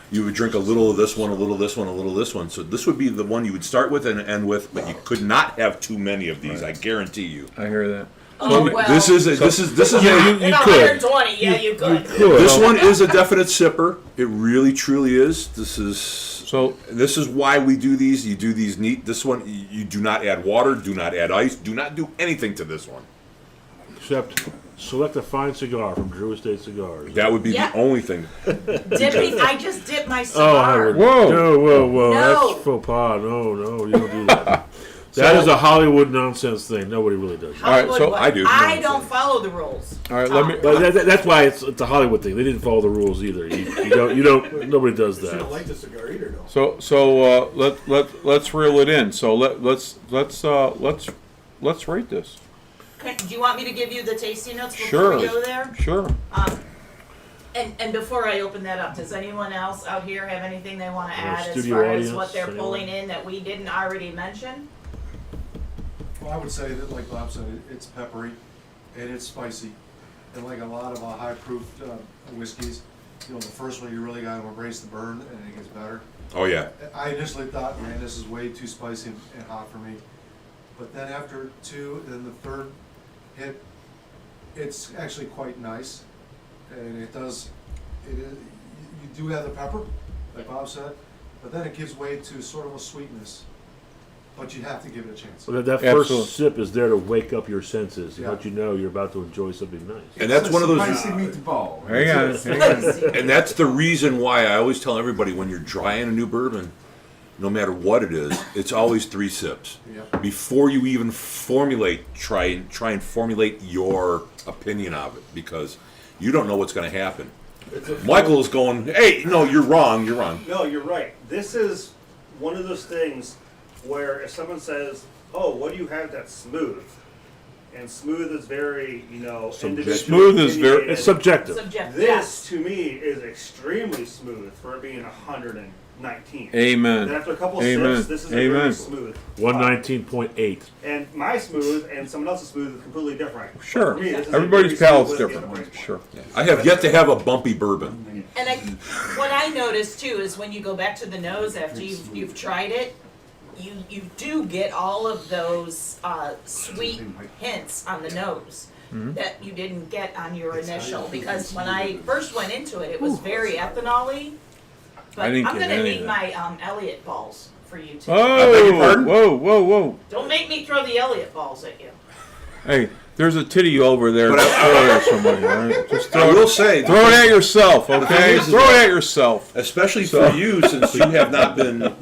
You would drink a little of this one, a little of this one, a little of this one. So this would be the one you would start with and end with, but you could not have too many of these. I guarantee you. I hear that. Oh, well. This is in You 120, yeah, you could. this one is a definite sipper. It really truly is. This is why we do these. You do these neat. This one you do not add water, do not add ice, do not do anything to this one. Except select a fine cigar from Drew Estate Cigars. That would be Yeah. the only thing. I just dipped my Oh, cigar. Howard. Whoa. Whoa. No. That's faux pas. No, you don't do that. That is a Hollywood nonsense thing. Nobody really does. All right, Hollywood so what? I do. I don't follow the rules. All right, let me. But that's why it's a Hollywood thing. They didn't follow the rules either. You don't. Nobody does You don't that. like the cigar either, though. So let's reel it in. So let's rate this. Okay, do you want me to give you the tasting notes before Sure. we go there? Sure. And before I open that up, does anyone else out here have anything they want to Our add as studio far as audience, what they're anyone? pulling in that we didn't already mention? Well, I would say that, like Bob said, it's peppery and it's spicy. And like a lot of high-proof whiskeys, you know, the first one you really got to embrace the burn, and it gets better. Oh yeah. I initially thought, man, this is way too spicy and hot for me. But then after two, then the third hit, it's actually quite nice. And it is, you do have the pepper, like Bob said, but then it gives way to sort of a sweetness. But you have to give it a chance. So that first Absolutely. sip is there to wake up your senses and Yeah. let you know you're about to enjoy something nice. And that's one of those. Spicy meatball. Hang on, hang on. And that's the reason why I always tell everybody when you're drying a new bourbon, no matter what it is, it's always 3 sips. Yep. Before you even formulate, try and formulate your opinion of it, because you don't know what's going to happen. Michael is going, hey, no, you're wrong, you're wrong. No, you're right. This is one of those things where if someone says, "Oh, what do you have that's smooth?" and smooth is very, individual. Smooth is very- opinionated. It's subjective. Subject. This Yes. to me is extremely smooth for it being 119. Amen. And after a couple Amen. sips, this is a very Amen. smooth. 119.8. And my smooth and someone else's smooth is completely different. Sure. For me, this is a Everybody's very palate's smooth whiskey different. at the price Sure. point. I have yet to have a bumpy bourbon. And what I noticed too is when you go back to the nose after you've tried it, you do get all of those sweet hints on the nose that you didn't get on your initial. Because when I first went into it, it was very ethanol-y. But I didn't I'm get gonna any need of my Elliott balls for you too. beg your Oh, pardon? whoa. Don't make me throw the Elliott balls at you. Hey, there's a titty over there. But Just throw it at somebody, all right? Just I throw will it. say, Throw it at yourself, okay? is Throw it at yourself. especially So- for you, since you have not been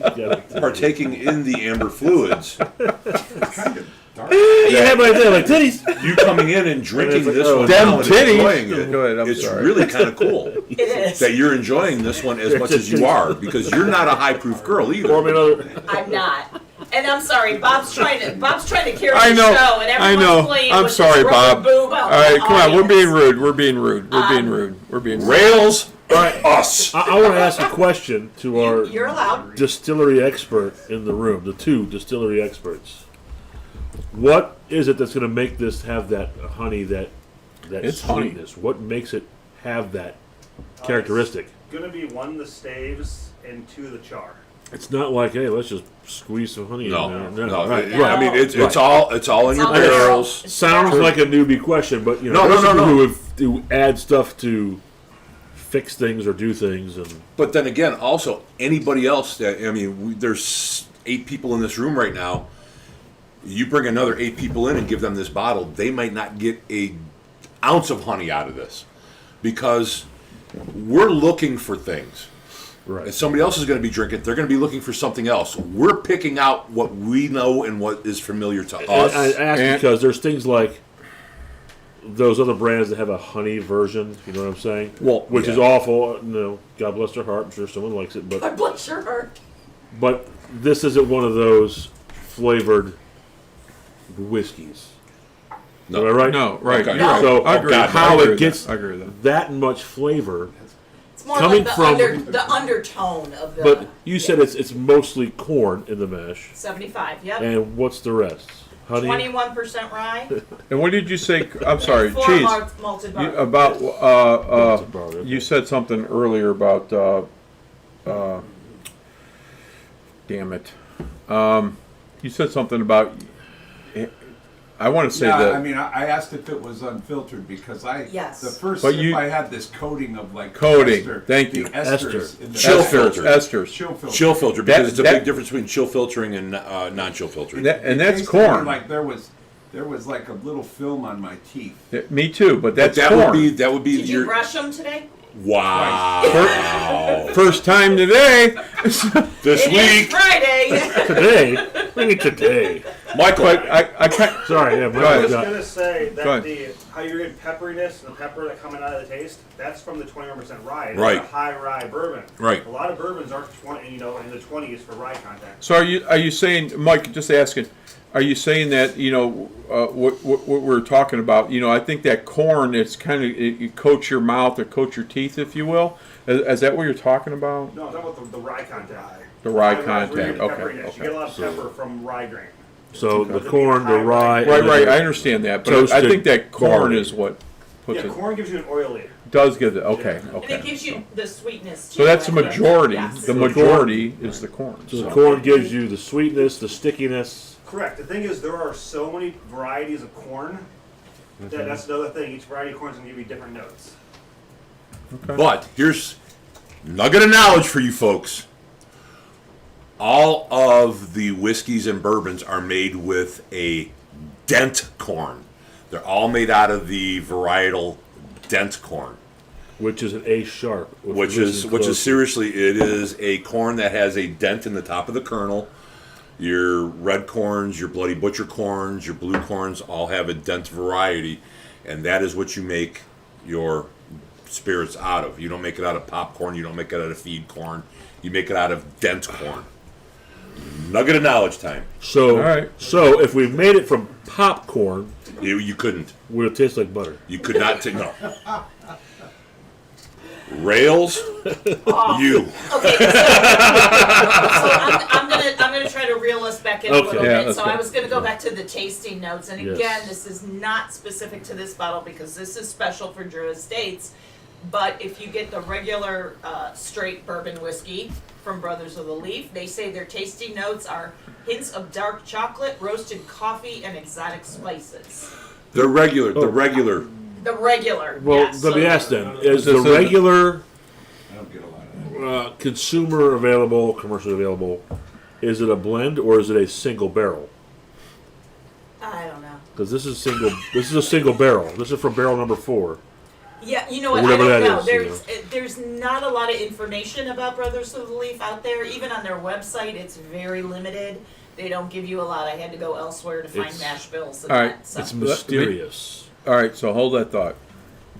partaking in the amber fluids, Kind of dark. You have my idea, like titties. you coming in and drinking this one Them now and titties. enjoying it, Go ahead, I'm it's sorry. really kind of cool It is. that you're enjoying this one as much as you are, because you're not a high-proof girl Pour me either. another. I'm not. And I'm sorry, Bob's trying to carry I the know, show, and I everyone's know. playing I'm with sorry, this rubber Bob. boob out All right, in the come on. We're audience. being rude. We're being rude. We're being rude. We're being rude. Rails, us. I want to ask a question to our You're allowed. distillery expert in the room, the 2 distillery experts. What is it that's going to make this have that honey, that It's honey. sweetness? What makes it have that characteristic? It's gonna be 1, the staves, and 2, the char. It's not like, hey, let's just squeeze some honey No, in there. no. Right, I right. mean, it's Right. all in It's your all in the barrels. barrels. Sounds like a newbie question, but you know, No, those no, people no. who add stuff to fix things or do things, and But then again, also anybody else that there's 8 people in this room right now. You bring another 8 people in and give them this bottle, they might not get a ounce of honey out of this, because we're looking for things. right. And somebody else is going to be drinking. They're going to be looking for something else. We're picking out what we know and what is familiar to us. I ask And- because there's things like those other brands that have a honey version. You know what I'm saying? Well, which yeah. is awful. No, God bless their heart. I'm sure someone likes it, God bless your heart. but this isn't one of those flavored whiskeys. No. Am I right? No, right. Okay. You're right. So I agree. God, I how agree it with gets that. I agree with that. that much flavor. It's more Coming like from- the undertone of the But you said it's mostly corn in the mash. 75. Yep. And what's the rest? Honey. 21% rye. And what did you say? I'm sorry, Four cheese. malted You, barley. about Barley, okay. you said something earlier about damn it. You said something about. I want to say Yeah, that I mean, I asked if it was unfiltered because Yes. the first But sip you- I had this coating of like Coating, ester, thank the you. esters in the Chill esters, filter. esters. chill filter. Chill filter, because That- it's a that- big difference between chill filtering and non-chill filtering. And It that's tasted to me corn. Like there was like a little film on my teeth. Me too, but But that's that corn. would be Did you your brush them today? wow. First time today. This It is week. Friday. Today, maybe today. Michael. But I can't. Sorry, yeah, Go I ahead. was Mike, gonna say Go ahead. that how you're getting pepperiness and the pepper that coming out of the taste, that's from the 21% rye. It's Right. a high rye bourbon. Right. A lot of bourbons aren't 20, in the 20s for rye content. So are you saying, Mike? Just asking. Are you saying that what we're talking about? I think that corn, it's kind of it coats your mouth or coats your teeth, if you will. Is that what you're talking about? No, I'm talking about the rye content. The rye is where you content. get Okay. pepperiness. You Okay. get a lot of pepper from rye grain. so the corn, the rye, Right. and Right. the- I understand that, but I Toasted think that corn barley. is what puts Yeah, it. corn gives you an oily. Does give it. Okay. And Okay. it gives you the sweetness too. So that's the I think. majority. Yes. The majority is the corn. So the So. corn gives you the sweetness, the stickiness. Correct. The thing is, there are so many varieties of corn that that's another thing. Each variety of corn is going to give you different notes. But here's nugget of knowledge for you folks. All of the whiskeys and bourbons are made with a dent corn. They're all made out of the varietal dent corn, Which is an A sharp, which is seriously, it is a corn that has a dent in the top of the kernel. Your red corns, your bloody butcher corns, your blue corns all have a dent variety, and that is what you make your spirits out of. You don't make it out of popcorn, you don't make it out of feed corn, you make it out of dent corn. Nugget of knowledge time. So, All right. so if we made it from popcorn, You couldn't. would it taste like butter? You could not take no. Rails, you. Okay, so I'm gonna try to reel us back in a Okay. little Yeah, bit. let's So go. I was gonna go back to the tasting notes, and Yes. again, this is not specific to this bottle because this is special for Drew Estates. But if you get the regular straight bourbon whiskey from Brothers of the Leaf, they say their tasting notes are hints of dark chocolate, roasted coffee, and exotic spices. The regular. The regular. Well, yes. let me So- ask then: is the This is- regular I don't get a lot of that. consumer available, commercially available? Is it a blend or is it a single barrel? I don't know. Because this is single. This is a single barrel. This is from barrel number 4. Yeah, you know what? I Whatever don't that know. is, There's not a lot of information about Brothers of the Leaf out there. Even on their website, it's very limited. They don't give you a lot. I had to go elsewhere to find It's- mash bills and All right, that. So. It's mysterious. All right. So hold that thought,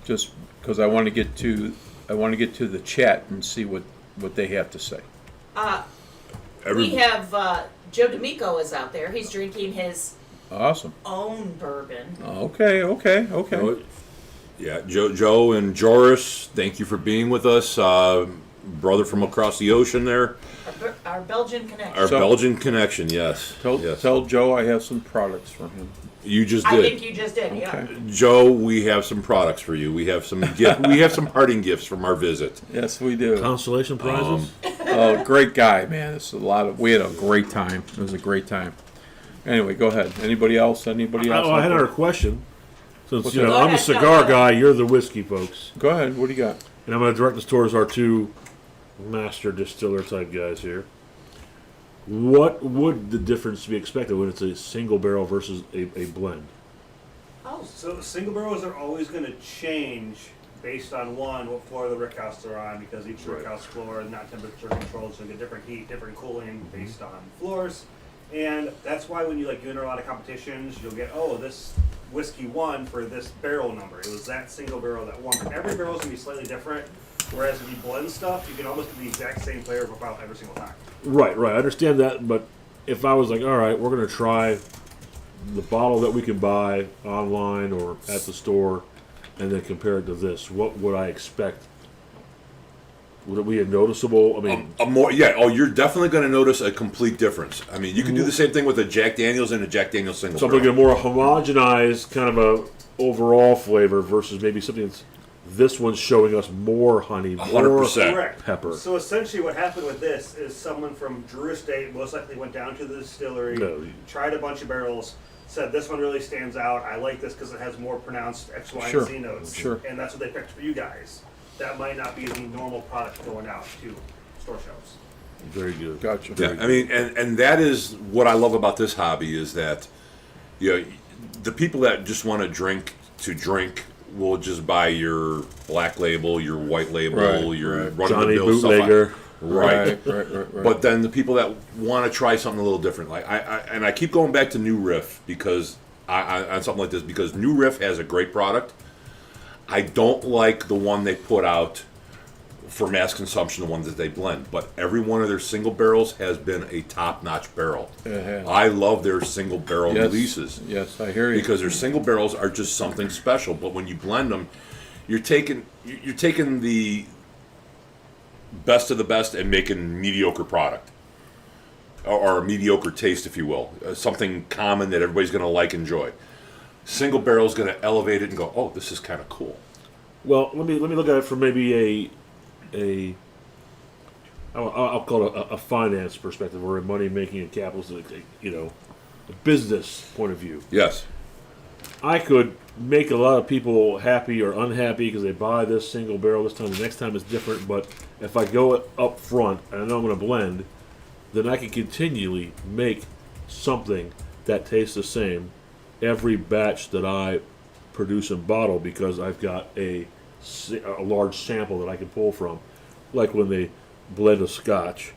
just because I want to get to the chat and see what they have to say. We have Joe D'Amico is out there. He's drinking his Awesome. own bourbon. Okay. Yeah, Joe and Joris, thank you for being with us. Brother from across the ocean there. Our Belgian connection. Our So- Belgian connection, yes. Tell Joe I have some products from him. You just I did. think you just did, yeah. Okay. Joe, we have some products for you. We have some we have some parting gifts from our visit. Yes, we do. Consolation prizes. Oh, great guy, man. It's we had a great time. It was a great time. Anyway, go ahead. Anybody else? Anybody else? I had another question. Since What's you that? know Go I'm a ahead, cigar go ahead. guy, you're the whiskey folks, Go ahead. What do you got? and I'm going to direct this towards our two master distiller type guys here. What would the difference be expected when it's a single barrel versus a blend? Oh, So single barrels are always going to change based on what floor the rickhouse they're on, because each rickhouse floor is not temperature controlled, so you get different heat, different cooling based on floors. And that's why when you enter a lot of competitions, you'll get, this whiskey won for this barrel number. It was that single barrel that won. Every barrel is going to be slightly different, whereas if you blend stuff, you can almost get the exact same flavor profile every single time. Right. I understand that, but if I was like, all right, we're going to try the bottle that we can buy online or at the store, and then compare it to this, what would I expect? Would it be a noticeable? I mean, You're definitely going to notice a complete difference. I mean, you can do the same thing with a Jack Daniels and a Jack Daniels single something barrel. a more homogenized kind of a overall flavor versus maybe something that's this one's showing us more honey, more 100%. Correct. pepper. So essentially, what happened with this is someone from Drew Estate most likely went down to the distillery, No. tried a bunch of barrels, said this one really stands out. I like this because it has more pronounced X, Y, Sure. and Z notes. Sure. And that's what they picked for you guys. That might not be the normal product going out to store shelves. Very good. Gotcha. Yeah, I mean, and that is what I love about this hobby is that, the people that just want to drink will just buy your black label, your white label, Right, your right. run of Johnny the mill stuff. Bootlegger. Right. Right. But then the people that want to try something a little different, like I keep going back to New Riff because on something like this, because New Riff has a great product. I don't like the one they put out for mass consumption, the ones that they blend, but every one of their single barrels has been a top-notch barrel. It has. I love their single barrel Yes. releases. Yes, I hear you. Because their single barrels are just something special. But when you blend them, you're taking the best of the best and making mediocre product, or a mediocre taste, if you will, something common that everybody's going to like, enjoy. Single barrel is going to elevate it and go, oh, this is kind of cool. Well, let me look at it from maybe I'll call it a finance perspective or a money making and capitalist, a business point of view. Yes. I could make a lot of people happy or unhappy because they buy this single barrel this time. The next time is different, but if I go up front and I know I'm going to blend, then I can continually make something that tastes the same every batch that I produce and bottle because I've got a large sample that I can pull from. Like when they blend a scotch,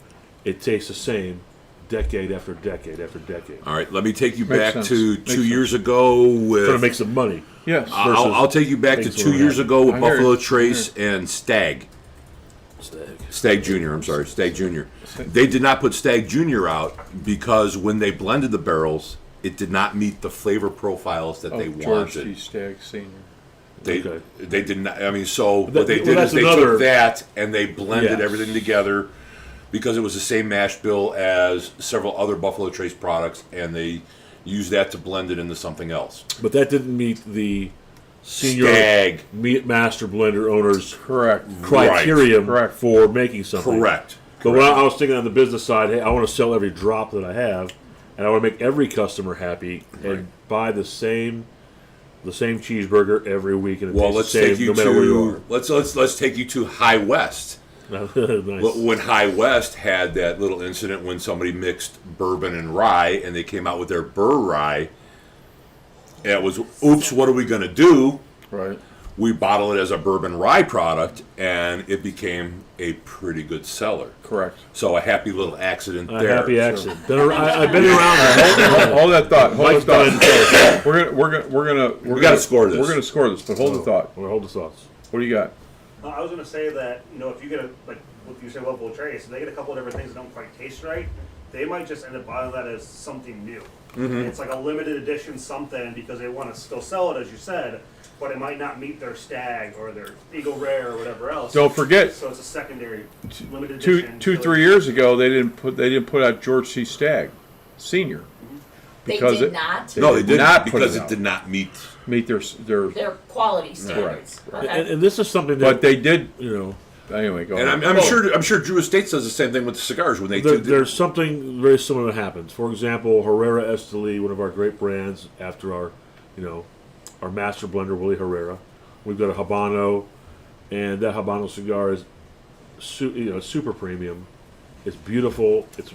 it tastes the same decade after decade after decade. All right, let me take you Makes back sense. to Makes 2 years ago with... Trying to make some money. Yes. I'll take you back to Makes 2 one years happy. ago with I hear Buffalo you. Trace and Stag. Stag Junior. I'm sorry, Stag Junior. They did not put Stag Junior out because when they blended the barrels, it did not meet the flavor profiles that they George T. wanted. Stagg Sr. They Okay. they did not. I mean, so But what they well, did is that's they another- took that and they blended Yes. everything together because it was the same mash bill as several other Buffalo Trace products, and they used that to blend it into something else. But that didn't meet the senior Stag. meat master blender owner's Correct. criteria Correct. for making something. Correct. But when I was thinking on the business side, hey, I want to sell every drop that I have, and I want to make every customer happy and buy the same cheeseburger every week, and it Well, tastes let's the same take you no matter where you to let's take you to High West. are. Nice. When High West had that little incident when somebody mixed bourbon and rye, and they came out with their Burr rye, and it was, oops, what are we going to do? Right. We bottle it as a bourbon rye product, and it became a pretty good seller. Correct. So a happy little accident A there. happy accident. I've been around. Hold that thought. Hold Mike's that thought. We're gonna We gotta score this. We're gonna score this, but hold the thought. Well, hold the thoughts. What do you got? I was gonna say that, if you get what you say Buffalo Trace, and they get a couple of different things that don't quite taste right, they might just end up buying that as something new. It's like a limited edition something because they want to still sell it, as you said, but it might not meet their Stag or their Eagle Rare or whatever else. Don't forget, So it's a secondary limited two, edition. 3 years ago, they didn't put out George T. Stagg Sr. They Because did it- not No, they did didn't not put because it it out. did not meet. meet their. their quality standards. And, Okay. and this is something that But they did. you know. Anyway, go And on. I'm sure Drew Estate does the same thing with the cigars when they do. There's something very similar that happens. For example, Herrera Esteli, one of our great brands, after our master blender Willie Herrera, we've got a Habano, and that Habano cigar is super premium. It's beautiful. It's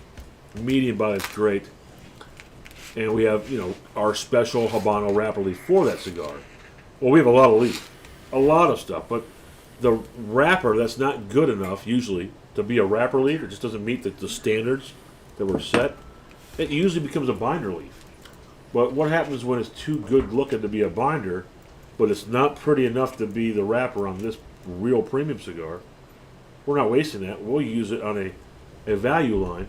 medium body. It's great. And we have our special Habano wrapper leaf for that cigar. Well, we have a lot of leaf, a lot of stuff, but the wrapper that's not good enough usually to be a wrapper leaf. It just doesn't meet the standards that were set. It usually becomes a binder leaf. But what happens when it's too good looking to be a binder, but it's not pretty enough to be the wrapper on this real premium cigar? We're not wasting that. We'll use it on a value line.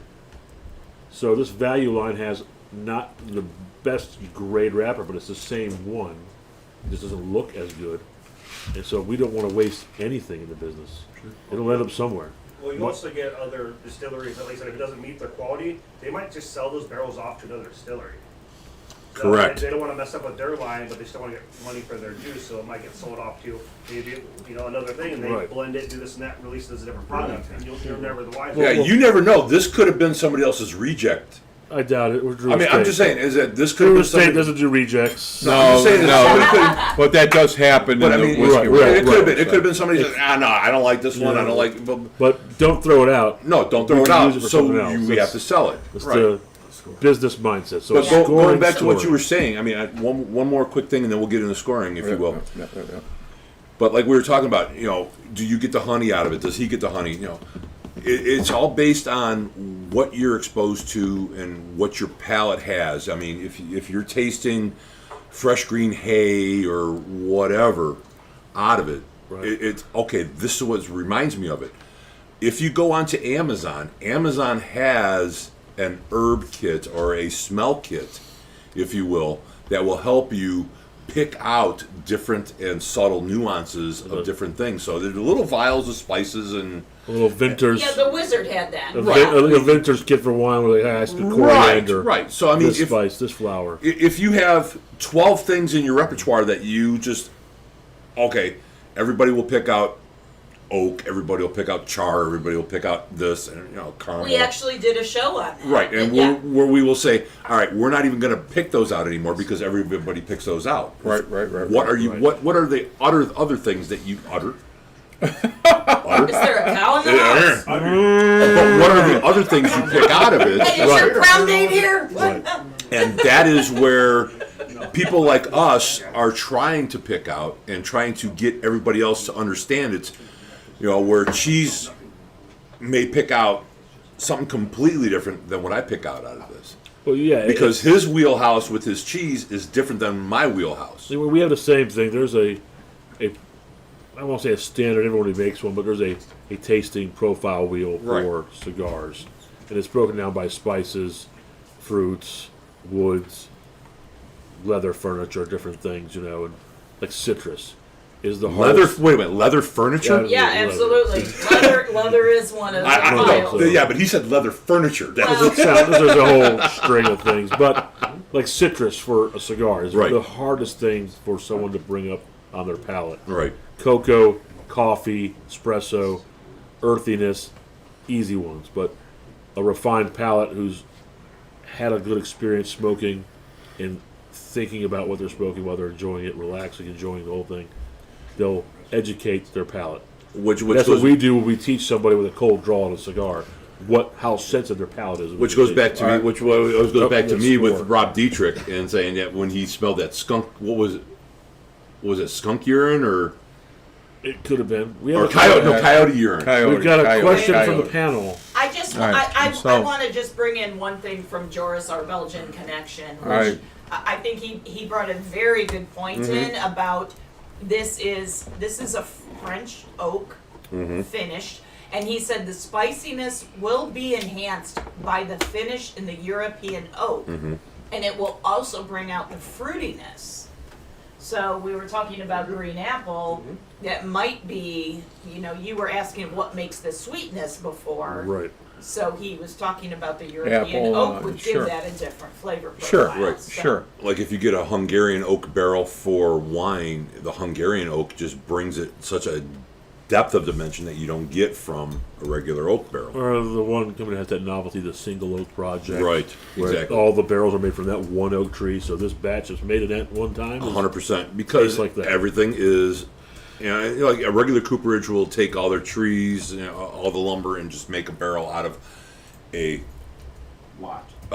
So this value line has not the best grade wrapper, but it's the same one. It just doesn't look as good. And so we don't want to waste anything in the business. It'll end up somewhere. Well, you also get other distilleries that, like I said, if it doesn't meet their quality, they might just sell those barrels off to another distillery. So Correct. They don't want to mess up with their line, but they still want to get money for their juice, so it might get sold off to maybe another thing, and they Right. blend it, do this and that, release it as a different product, and you're never the wiser. Yeah, you never know. This could have been somebody else's reject. I doubt it. We're Drew I mean, I'm Estate. just saying, is that this could have Drew been Estate somebody. doesn't do rejects. I'm just saying that somebody could have. But that does happen But I in the mean, whiskey right, world. right, it could have been. It So- could have been somebody said, no, I don't like this one. I Yeah. don't like. But, But don't throw it out. no, don't throw We it can out. use it for So something else. we That's- have to sell it. It's Right. the business mindset. So But going scoring, back to what you scoring. were saying, I mean, one more quick thing, and then we'll get into scoring, if you will. Yeah. But like we were talking about, do you get the honey out of it? Does he get the honey? it's all based on what you're exposed to and what your palate has. I mean, if you're tasting fresh green hay or whatever out of it, Right. it's okay. This is what reminds me of it. If you go onto Amazon, Amazon has an herb kit or a smell kit, if you will, that will help you pick out different and subtle nuances of different things. So there's little vials of spices and A little Vinters. Yeah, the wizard had that. A Vinters kit for wine where they ask the coriander. right. So I mean, this spice, this flour. if you have 12 things in your repertoire that you just, okay, everybody will pick out oak, everybody will pick out char, everybody will pick out this, and caramel. We actually did a show on that. Right, and yeah. where we will say, all right, we're not even going to pick those out anymore because everybody picks those out. Right. What are you? right. What are the other things that you utter? Is there a cow in the house? But what are the other things you pick out of it? Hey, is your crown date here? And that is where people like us are trying to pick out and trying to get everybody else to understand it. Where cheese may pick out something completely different than what I pick out of this. Well, yeah, Because his wheelhouse with his cheese is different than my wheelhouse. we have the same thing. There's a I won't say a standard. Everybody makes one, but there's a tasting profile wheel for cigars, and it's broken down by spices, fruits, woods, leather, furniture, different things. And like citrus is the hardest. Wait a minute, leather furniture? Yeah, Leather. absolutely. Leather is one of the I don't know. files. Yeah, but he said leather furniture. That was There's a whole string of things, but like citrus for a cigar is Right. the hardest thing for someone to bring up on their palate. right. Cocoa, coffee, espresso, earthiness, easy ones. But a refined palate who's had a good experience smoking and thinking about what they're smoking while they're enjoying it, relaxing, enjoying the whole thing, they'll educate their palate. Which That's goes, what we do when we teach somebody with a cold draw on a cigar how sensitive their palate is. which goes back to me. Which goes back to let's me with score. Rob Dietrich and saying that when he smelled that skunk, what was it? Was it skunk urine or It could have been. We or have a coyote urine? Coyote, We've got a coyote, question from coyote. the panel. I just, All right, I so- want to just bring in one thing from Joris, our Belgian connection. Which All right. I think he brought a very good point in about this is a French oak finish, and he said the spiciness will be enhanced by the finish in the European oak, and it will also bring out the fruitiness. So we were talking about green apple. That might be, you were asking what makes the sweetness before. Right. So he was talking about the European Apple, oak would sure. give that a different flavor Sure, profile. right, So- Sure. Like if you get a Hungarian oak barrel for wine, the Hungarian oak just brings it such a depth of dimension that you don't get from a regular oak barrel. Or the one company has that novelty, the single oak project. Right, Where exactly. all the barrels are made from that one oak tree, so this batch is made in that one time. 100%, because Tastes like that. everything is, like a regular cooperage will take all their trees, all the lumber, and just make a barrel out of a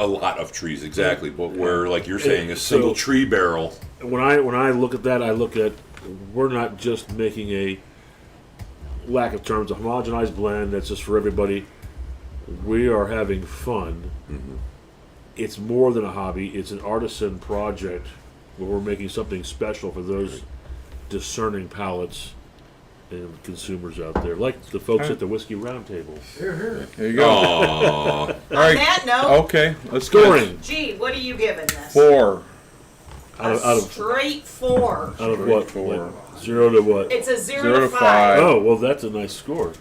lot of trees, exactly. But where, like you're saying, a single So- tree barrel. When I look at that, I look at we're not just making a lack of terms, a homogenized blend that's just for everybody. We are having fun. It's more than a hobby. It's an artisan project where we're making something special for those discerning palates and consumers out there, like the folks at the Whiskey Roundtable. There you go. Aww. All On right. that note, Okay. Let's Scoring gee, what are you giving this? 4. out A of straight 4. out of what? Four. Like 0 to what? It's a 0 0 to to 5. 5. Oh, well, that's a nice score.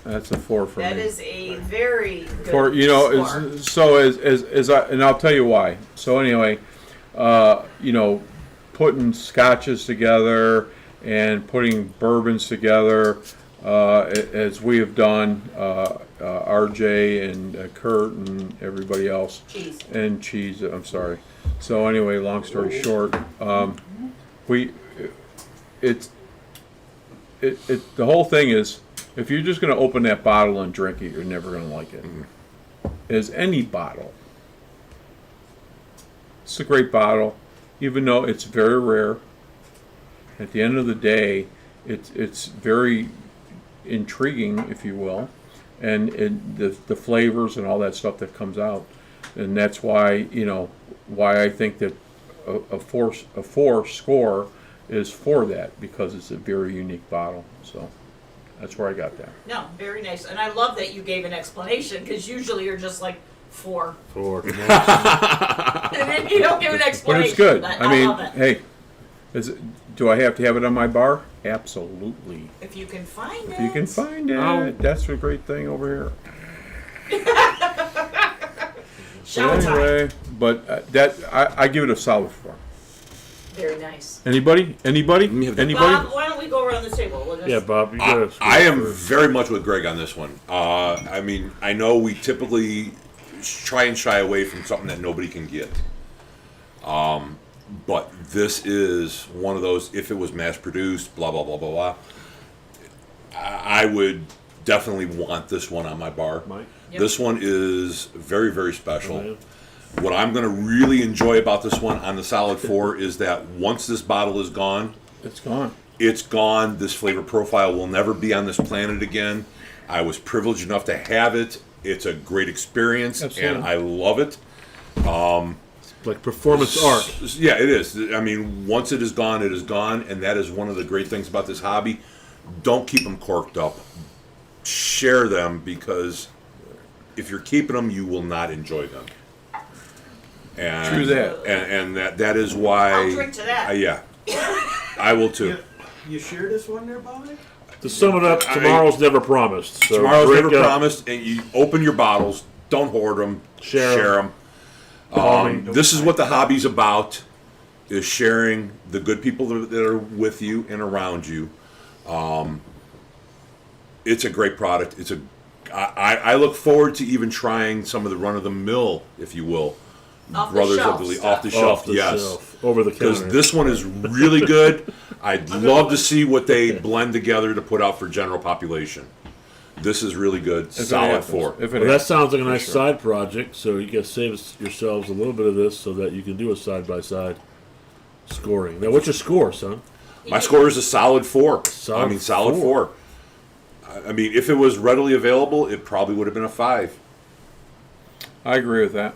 That's a 4 for That me. is a very good For score. so as I, and I'll tell you why. So anyway, putting scotches together and putting bourbons together, as we have done, RJ and Kurt and everybody else, Cheese. and cheese. I'm sorry. So anyway, long story short, the whole thing is, if you're just going to open that bottle and drink it, you're never going to like it. As any bottle. It's a great bottle, even though it's very rare. At the end of the day, it's very intriguing, if you will, and the flavors and all that stuff that comes out, and that's why why I think that a four score is for that, because it's a very unique bottle. So that's where I got that. No, very nice. And I love that you gave an explanation, because usually you're just like 4. For And then you don't give an But explanation. it's good. But I mean, love it. hey, do I have to have it on my bar? Absolutely. If you can find it. If you can find it, Oh. that's a great thing over here. Showtime. Anyway, but I give it a solid 4. Very nice. Anybody? Anybody? me have- Anybody? Bob, why don't we go around the table? We'll just, yeah, Bob, you got I am very much with Greg on this one. I mean, I know we typically try and shy away from something that nobody can get. But this is one of those, if it was mass produced, blah, blah, blah, blah, blah. I would definitely want this one on my bar. Mike? Yep. This one is very, very special. Oh, What I'm going to really enjoy about this one on the solid 4 is that once this bottle is gone, It's gone. it's gone. This flavor profile will never be on this planet again. I was privileged enough to have it. It's a great experience, Absolutely. and I love it. like performance art. Yeah, it is. I mean, once it is gone, it is gone, and that is one of the great things about this hobby. Don't keep them corked up. Share them, because if you're keeping them, you will not enjoy them. And, True that. And that is why. I'll drink to that. Yeah, I will too. You share this one there, Bobby? To sum it up, tomorrow's never promised. So Tomorrow's drink never up. promised, and you open your bottles. Don't hoard them. Share 'em. them. This is what the hobby's about: is sharing the good people that are with you and around you. It's a great product. I look forward to even trying some of the run-of-the-mill, if you will, Off the Brothers shelf of the stuff. off the shelf. Off the Yes. shelf, over the Because counter. this one is really good. I'd love to see what they blend together to put out for general population. This is really good. If it Solid happens. 4. If it Well, that happens. sounds like a nice sure. side project. So you guys save yourselves a little bit of this so that you can do a side by side scoring. Now, what's your score, son? My score is a solid 4. Solid Solid 4. I mean, if it was readily available, it probably would have been a 5. I agree with that.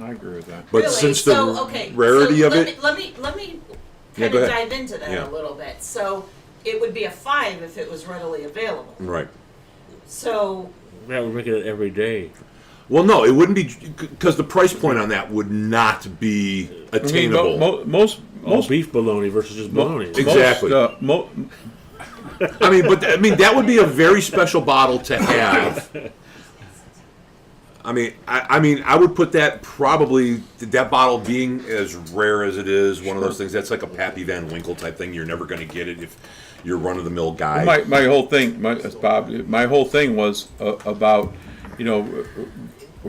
I agree with that. But Really? since the So, okay, rarity so of it, let me Yeah, kind go of ahead. dive into that Yeah. a little bit. So it would be a 5 if it was readily available. right? So Yeah, we're making it every day. Well, no, it wouldn't be, because the price point on that would not be I mean, attainable. most Beef bologna versus just bologna. Exactly. I mean, that would be a very special bottle to have. I would put that probably, that bottle being as rare as it is, one of those things. That's like a Pappy Van Winkle type thing. You're never going to get it if you're run of the mill guy. my whole thing, Bob. My whole thing was about, we're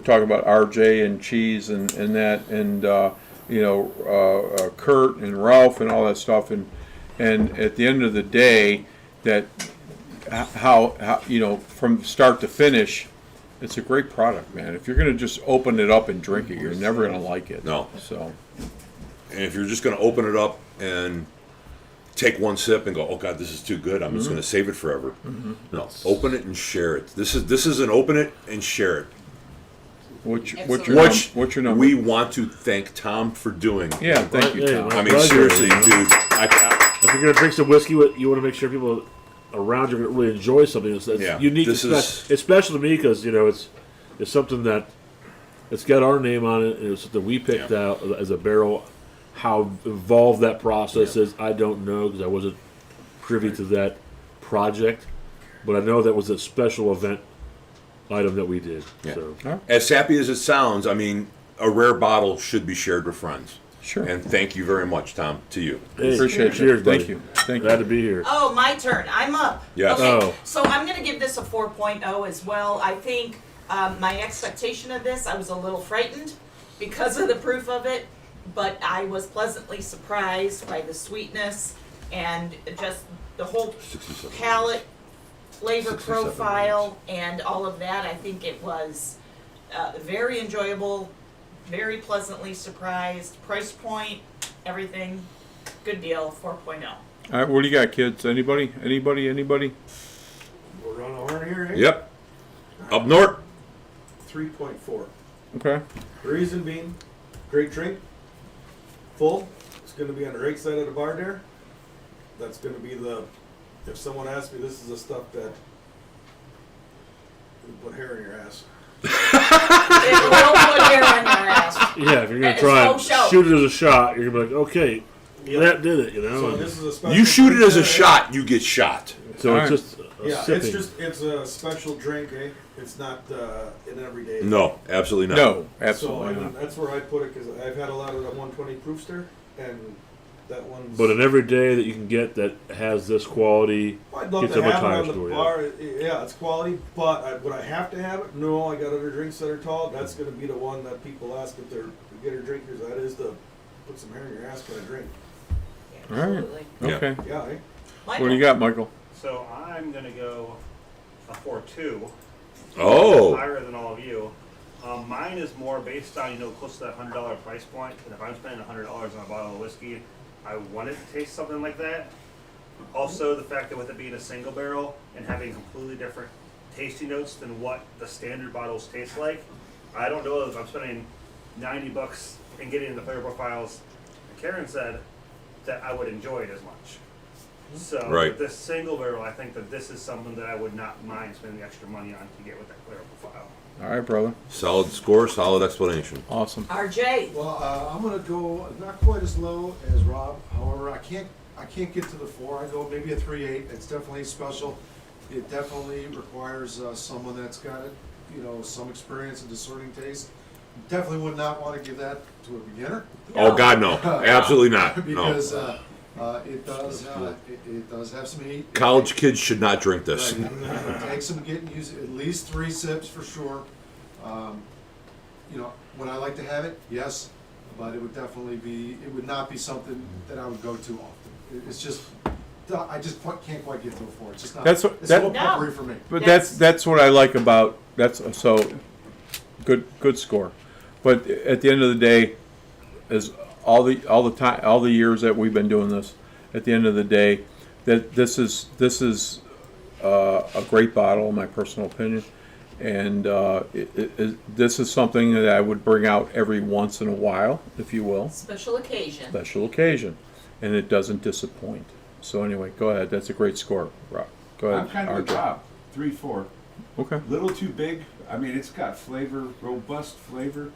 talking about RJ and cheese and that and Kurt and Ralph and all that stuff, and at the end of the day, that how from start to finish, it's a great product, man. If you're gonna just open it up and drink it, you're never gonna like it. No. So And if you're just going to open it up and take one sip and go, "Oh God, this is too good. I'm just going to save it forever." No, open it and share it. This is an open it and share it. what's your Absolutely. what's your number? We want to thank Tom for doing. Yeah, thank you, Hey, Tom. I mean, Pleasure, seriously, you know? dude. If you're going to drink some whiskey, you want to make sure people around you are going to really enjoy something that's Yeah, unique. this It's special to me because it's something that it's got our name on it, and it's something we picked out as a barrel. How involved that process is, I don't know because I wasn't privy to that project, but I know that was a special event item that we did. Yeah. So. As sappy as it sounds, I mean, a rare bottle should be shared with friends. Sure. And thank you very much, Tom, to you. Hey, Appreciate cheers, it. buddy. Thank you. Thank Glad you. to be here. Oh, my turn. I'm up. Yes. Okay. Oh. So I'm going to give this a 4.0 as well. I think my expectation of this, I was a little frightened because of the proof of it, but I was pleasantly surprised by the sweetness and just the whole 67. palate, flavor 67 profile, and all of that. I think it was very enjoyable, very pleasantly surprised. Price point, everything, good deal, 4.0. All right, what do you got, kids? Anybody? We're on a horn here, eh? Yep. Up north. 3.4. Okay. The reason being, great drink, full. It's going to be on the right side of the bar there. That's going to be the. If someone asks me, this is the stuff that you put hair in your ass. It will put hair on your ass. Yeah, if you're gonna That is try no and show. shoot it as a shot, you're gonna be like, okay, Yep. that did it, you know. So this is a special. You shoot it drink as a that- shot, you get shot. So Alright. it's just a Yeah, sipping. it's a special drink, eh? It's not an everyday. No, absolutely not. No, So I absolutely mean, not. that's where I put it because I've had a lot of the 120 proofs there, and that one's. But an everyday that you can get that has this quality, I'd love gets to up a have it tire on the store, yeah. bar. Yeah, it's quality, but would I have to have it? No, I got other drinks that are tall. That's going to be the one that people ask if they're beginner drinkers. That is the put some hair in your ass kind of drink. Absolutely. Yeah. Okay. Yeah, eh? What do you got, Michael? So I'm gonna go a 4.2. Oh. Higher than all of you. Mine is more based on, close to that $100 price point. And if I'm spending $100 on a bottle of whiskey, I want it to taste something like that. Also, the fact that with it being a single barrel and having completely different tasting notes than what the standard bottles taste like, I don't know if I'm spending $90 and getting the flavor profiles that Karen said that I would enjoy it as much. So Right. with this single barrel, I think that this is something that I would not mind spending the extra money on to get with that flavor profile. All right, brother. Solid score, solid explanation. Awesome. RJ. Well, I'm gonna go not quite as low as Rob. However, I can't get to the 4. I go maybe a 3.8. It's definitely special. It definitely requires someone that's got it, some experience and discerning taste. Definitely would not want to give that to a beginner. Oh God, no, absolutely not. No, Because it does have some heat. college kids should not drink this. Right. It takes some getting used, at least 3 sips for sure. Would I like to have it? Yes, but it would not be something that I would go too often. It's just, I just can't quite get to a 4. It's just not. That's what- it's that- a little No. peppery for me. But that's what I like about so good score. But at the end of the day, as all the years that we've been doing this, at the end of the day, that this is a great bottle, in my personal opinion, and this is something that I would bring out every once in a while, if you will, Special occasion. special occasion, and it doesn't disappoint. So anyway, go ahead. That's a great score, Rob. Go ahead. I'm kind of with RJ. Bob. 3-4. Okay. Little too big. I mean, it's got flavor, robust flavor,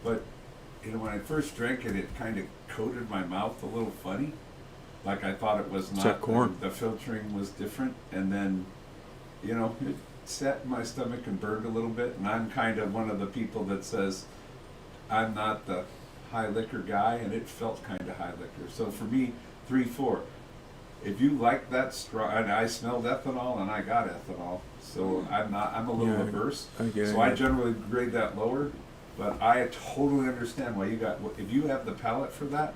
but when I first drank it, it kind of coated my mouth a little funny. Like I thought it was not. that corn? The filtering was different, and then, it sat in my stomach and burned a little bit. And I'm kind of one of the people that says I'm not the high liquor guy, and it felt kind of high liquor. So for me, 3-4. If you like that strong, and I smelled ethanol and I got ethanol, so I'm a little Yeah, averse. I get it. So I generally grade that lower, but I totally understand why if you have the palate for that,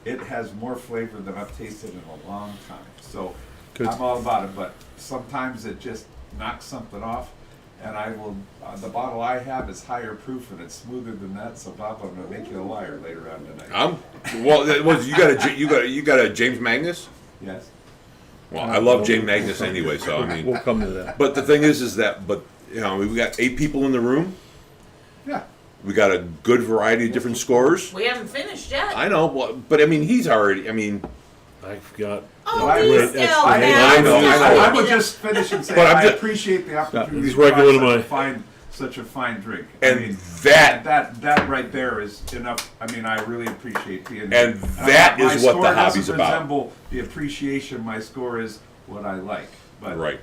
it has more flavor than I've tasted in a long time. So Good. I'm all about it, but sometimes it just knocks something off. And I will. The bottle I have is higher proof and it's smoother than that. So Bob, I'm gonna make you a liar later on tonight. You got a James Magnus? Yes. Well, I love James Magnus anyway, so I mean. We'll come to that. But the thing is that we got 8 people in the room. Yeah. We got a good variety of different scores. We haven't finished yet. I know, but I mean, he's already. I mean, I've got. Oh, Well, we wait, still that's- I know, I know. I will just finish and say But I'm I just- appreciate the opportunity It's to try regular to such a fine drink. And that- that right there is enough. I mean, I really appreciate the And that my is what score the hobby's doesn't about. Resemble the appreciation. My score is what I like, but right.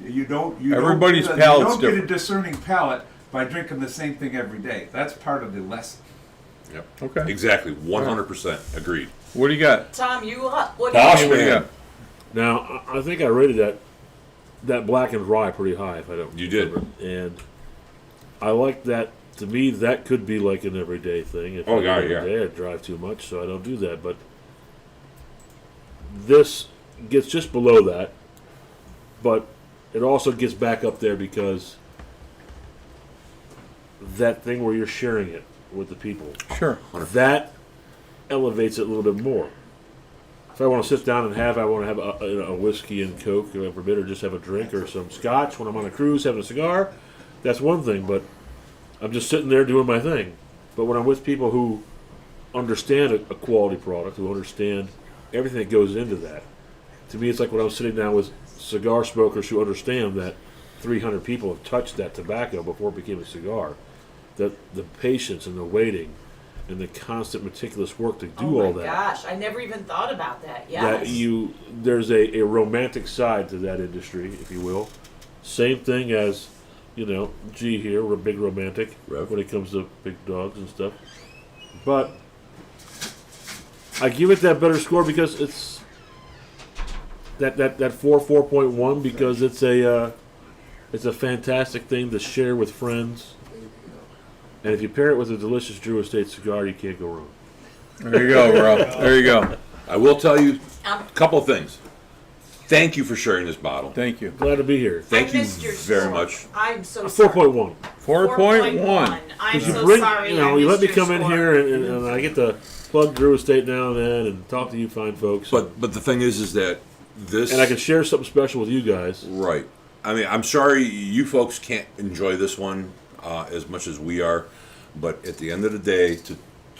you don't. Everybody's you palate's don't get a different. discerning palate by drinking the same thing every day. That's part of the lesson. Yep. Okay. Exactly. 100% agreed. What do you got? Tom, you up? What do you Bosh think? What do you got? Now, I think I rated that black and rye pretty high, if I don't. You did. remember. And I like that. To me, that could be like an everyday thing. If Oh, I did God, it yeah. every day, I'd drive too much, so I don't do that. But this gets just below that, but it also gets back up there because that thing where you're sharing it with the people, Sure. that elevates it a little bit more. If I want to sit down and I want to have a whiskey and Coke, or forbid, or just have a drink or some scotch when I'm on a cruise having a cigar, that's one thing. But I'm just sitting there doing my thing. But when I'm with people who understand a quality product, who understand everything that goes into that, to me, it's like when I'm sitting down with cigar smokers who understand that 300 people have touched that tobacco before it became a cigar. That the patience and the waiting and the constant meticulous work to do all that. Oh my gosh, I never even thought about that. That Yes. there's a romantic side to that industry, if you will. Same thing as, G here, we're a big romantic Rev. when it comes to big dogs and stuff. But I give it that better score because it's that 4.1 because it's a fantastic thing to share with friends. And if you pair it with a delicious Drew Estate cigar, you can't go wrong. There you go, bro. There you go. I will tell you a couple of things. Thank you for sharing this bottle. Thank you. Glad to be here. Thank I you missed your very score. much. I'm so sorry. 4.1. 4.1. I'm Because so sorry. I you let missed me your come in score. here and I get to plug Drew Estate now and then and talk to you fine folks. But the thing is that this and I can share something special with you guys. right. I mean, I'm sorry you folks can't enjoy this one as much as we are, but at the end of the day, to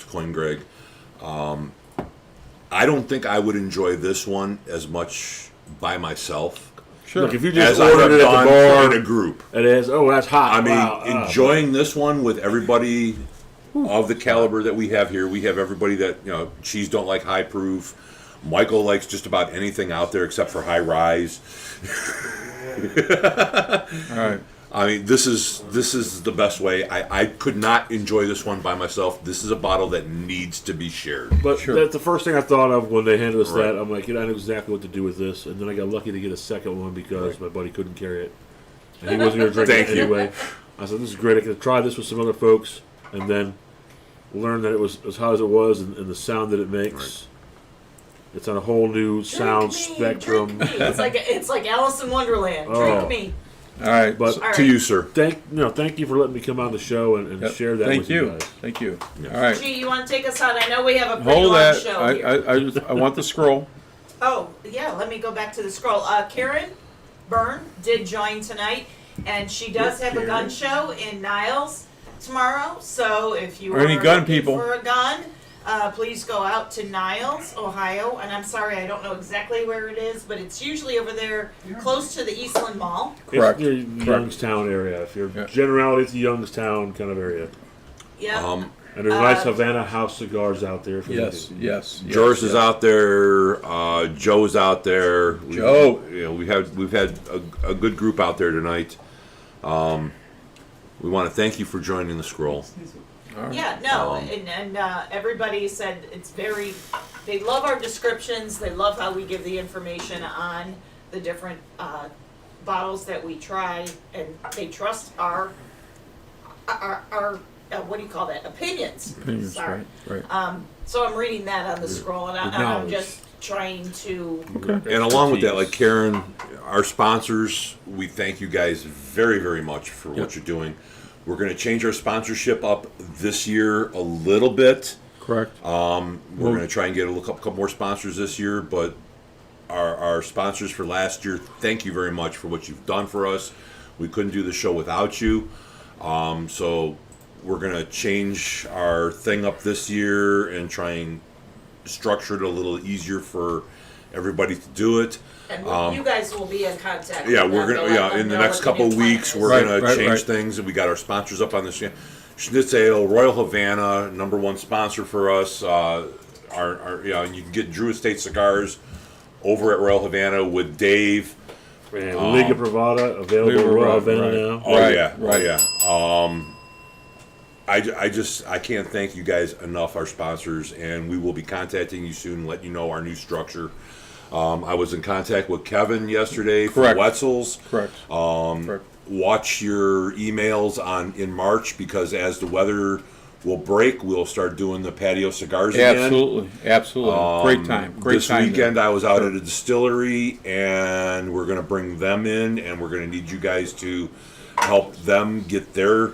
coin Greg, I don't think I would enjoy this one as much by myself Sure. Look, if you just as I have ordered it at done the bar, in a group. it is. Oh, that's hot. I mean, Wow. enjoying this one with everybody of the caliber that we have here. We have everybody that, Cheese don't like high proof. Michael likes just about anything out there except for high rise. All right. I mean, this is the best way. I could not enjoy this one by myself. This is a bottle that needs to be shared. But Sure. that's the first thing I thought of when they handed us Right. that. I'm like, I know exactly what to do with this. And then I got lucky to get a second one because my buddy couldn't carry it. And he wasn't going to drink Thank it you. anyway. I said, this is great. I could try this with some other folks and then learn that it was as hot as it was and the sound that it makes. Right. It's on a whole new sound Drink me, spectrum. drink me. It's like Alice in Wonderland. Oh. Drink me. All right. But All right. To you, sir. thank you for letting me come on the show and Yep. share that Thank with you. you guys. Thank you. Yeah. All right. Gee, you want to take us out? I know we have a pretty Hold long that. show I, here. I want the scroll. Oh, yeah, let me go back to the scroll. Karen Byrne did join tonight, and she does have a gun show in Niles tomorrow. So if you Or any are gun looking people. for a gun, please go out to Niles, Ohio. And I'm sorry, I don't know exactly where it is, but it's usually over there close to the Eastland Mall. Correct. It's the Youngstown area. If you're Yeah. generality, it's the Youngstown kind of area. Yeah. And there's nice Havana House cigars out there. For Yes. you. Yes. George is out there. Joe's out there. Joe. We've had a good group out there tonight. We want to thank you for joining the scroll. All right. Yeah, no, and everybody said they love our descriptions, they love how we give the information on the different bottles that we try, and they trust our what do you call that, opinions. Opinions, Sorry. right. So I'm reading that on the scroll, and I'm knowledge. just trying to, Okay. And along with that, like Karen, our sponsors, we thank you guys very, very much for what Yep. you're doing. We're going to change our sponsorship up this year a little bit. Correct. We're going to try and get a couple more sponsors this year, but our sponsors for last year, thank you very much for what you've done for us. We couldn't do the show without you. So we're going to change our thing up this year and try and structure it a little easier for everybody to do it. and you guys will be in contact. Yeah, with we're them to gonna. let Yeah, them in the know next what couple new plan weeks, is. we're Right, gonna right, change right. things, and we got our sponsors up on this. Schnitzel, Royal Havana, #1 sponsor for us. Our you can get Drew Estate Cigars over at Royal Havana with Dave. And Liga Privada available Liga in Royal Privada, Havana right. now. Oh Right, yeah, right. oh yeah. I can't thank you guys enough, our sponsors, and we will be contacting you soon, let you know our new structure. I was in contact with Kevin yesterday from Correct. Wetzel's. Correct. Correct. Watch your emails in March, because as the weather will break, we'll start doing the patio cigars again. Absolutely. Absolutely. Great time. Great This time. weekend I was out at a distillery, and we're going to bring them in, and we're going to need you guys to help them get their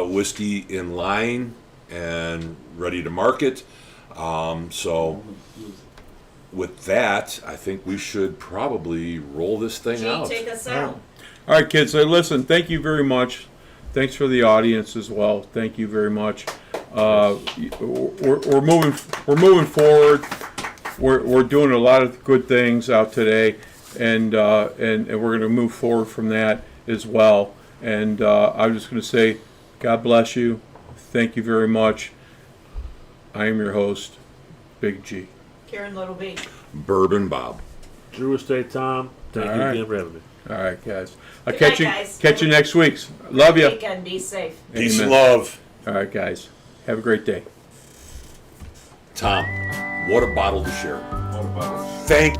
whiskey in line and ready to market. So with that, I think we should probably roll this thing Gee, out. take us out. All right, kids. So listen, thank you very much. Thanks for the audience as well. Thank you very much. We're moving forward. We're doing a lot of good things out today, and we're going to move forward from that as well. And I'm just going to say, God bless you. Thank you very much. I am your host, Big G. Karen Little B. Bourbon Bob. Drew Estate Tom, thank All you right. again for having me. All right, guys. I'll Good catch night, you. guys. Catch you next week. Love you. Weekend. Be safe. Peace and Amen. love. All right, guys. Have a great day. Tom, what a bottle to share. What about it? Thank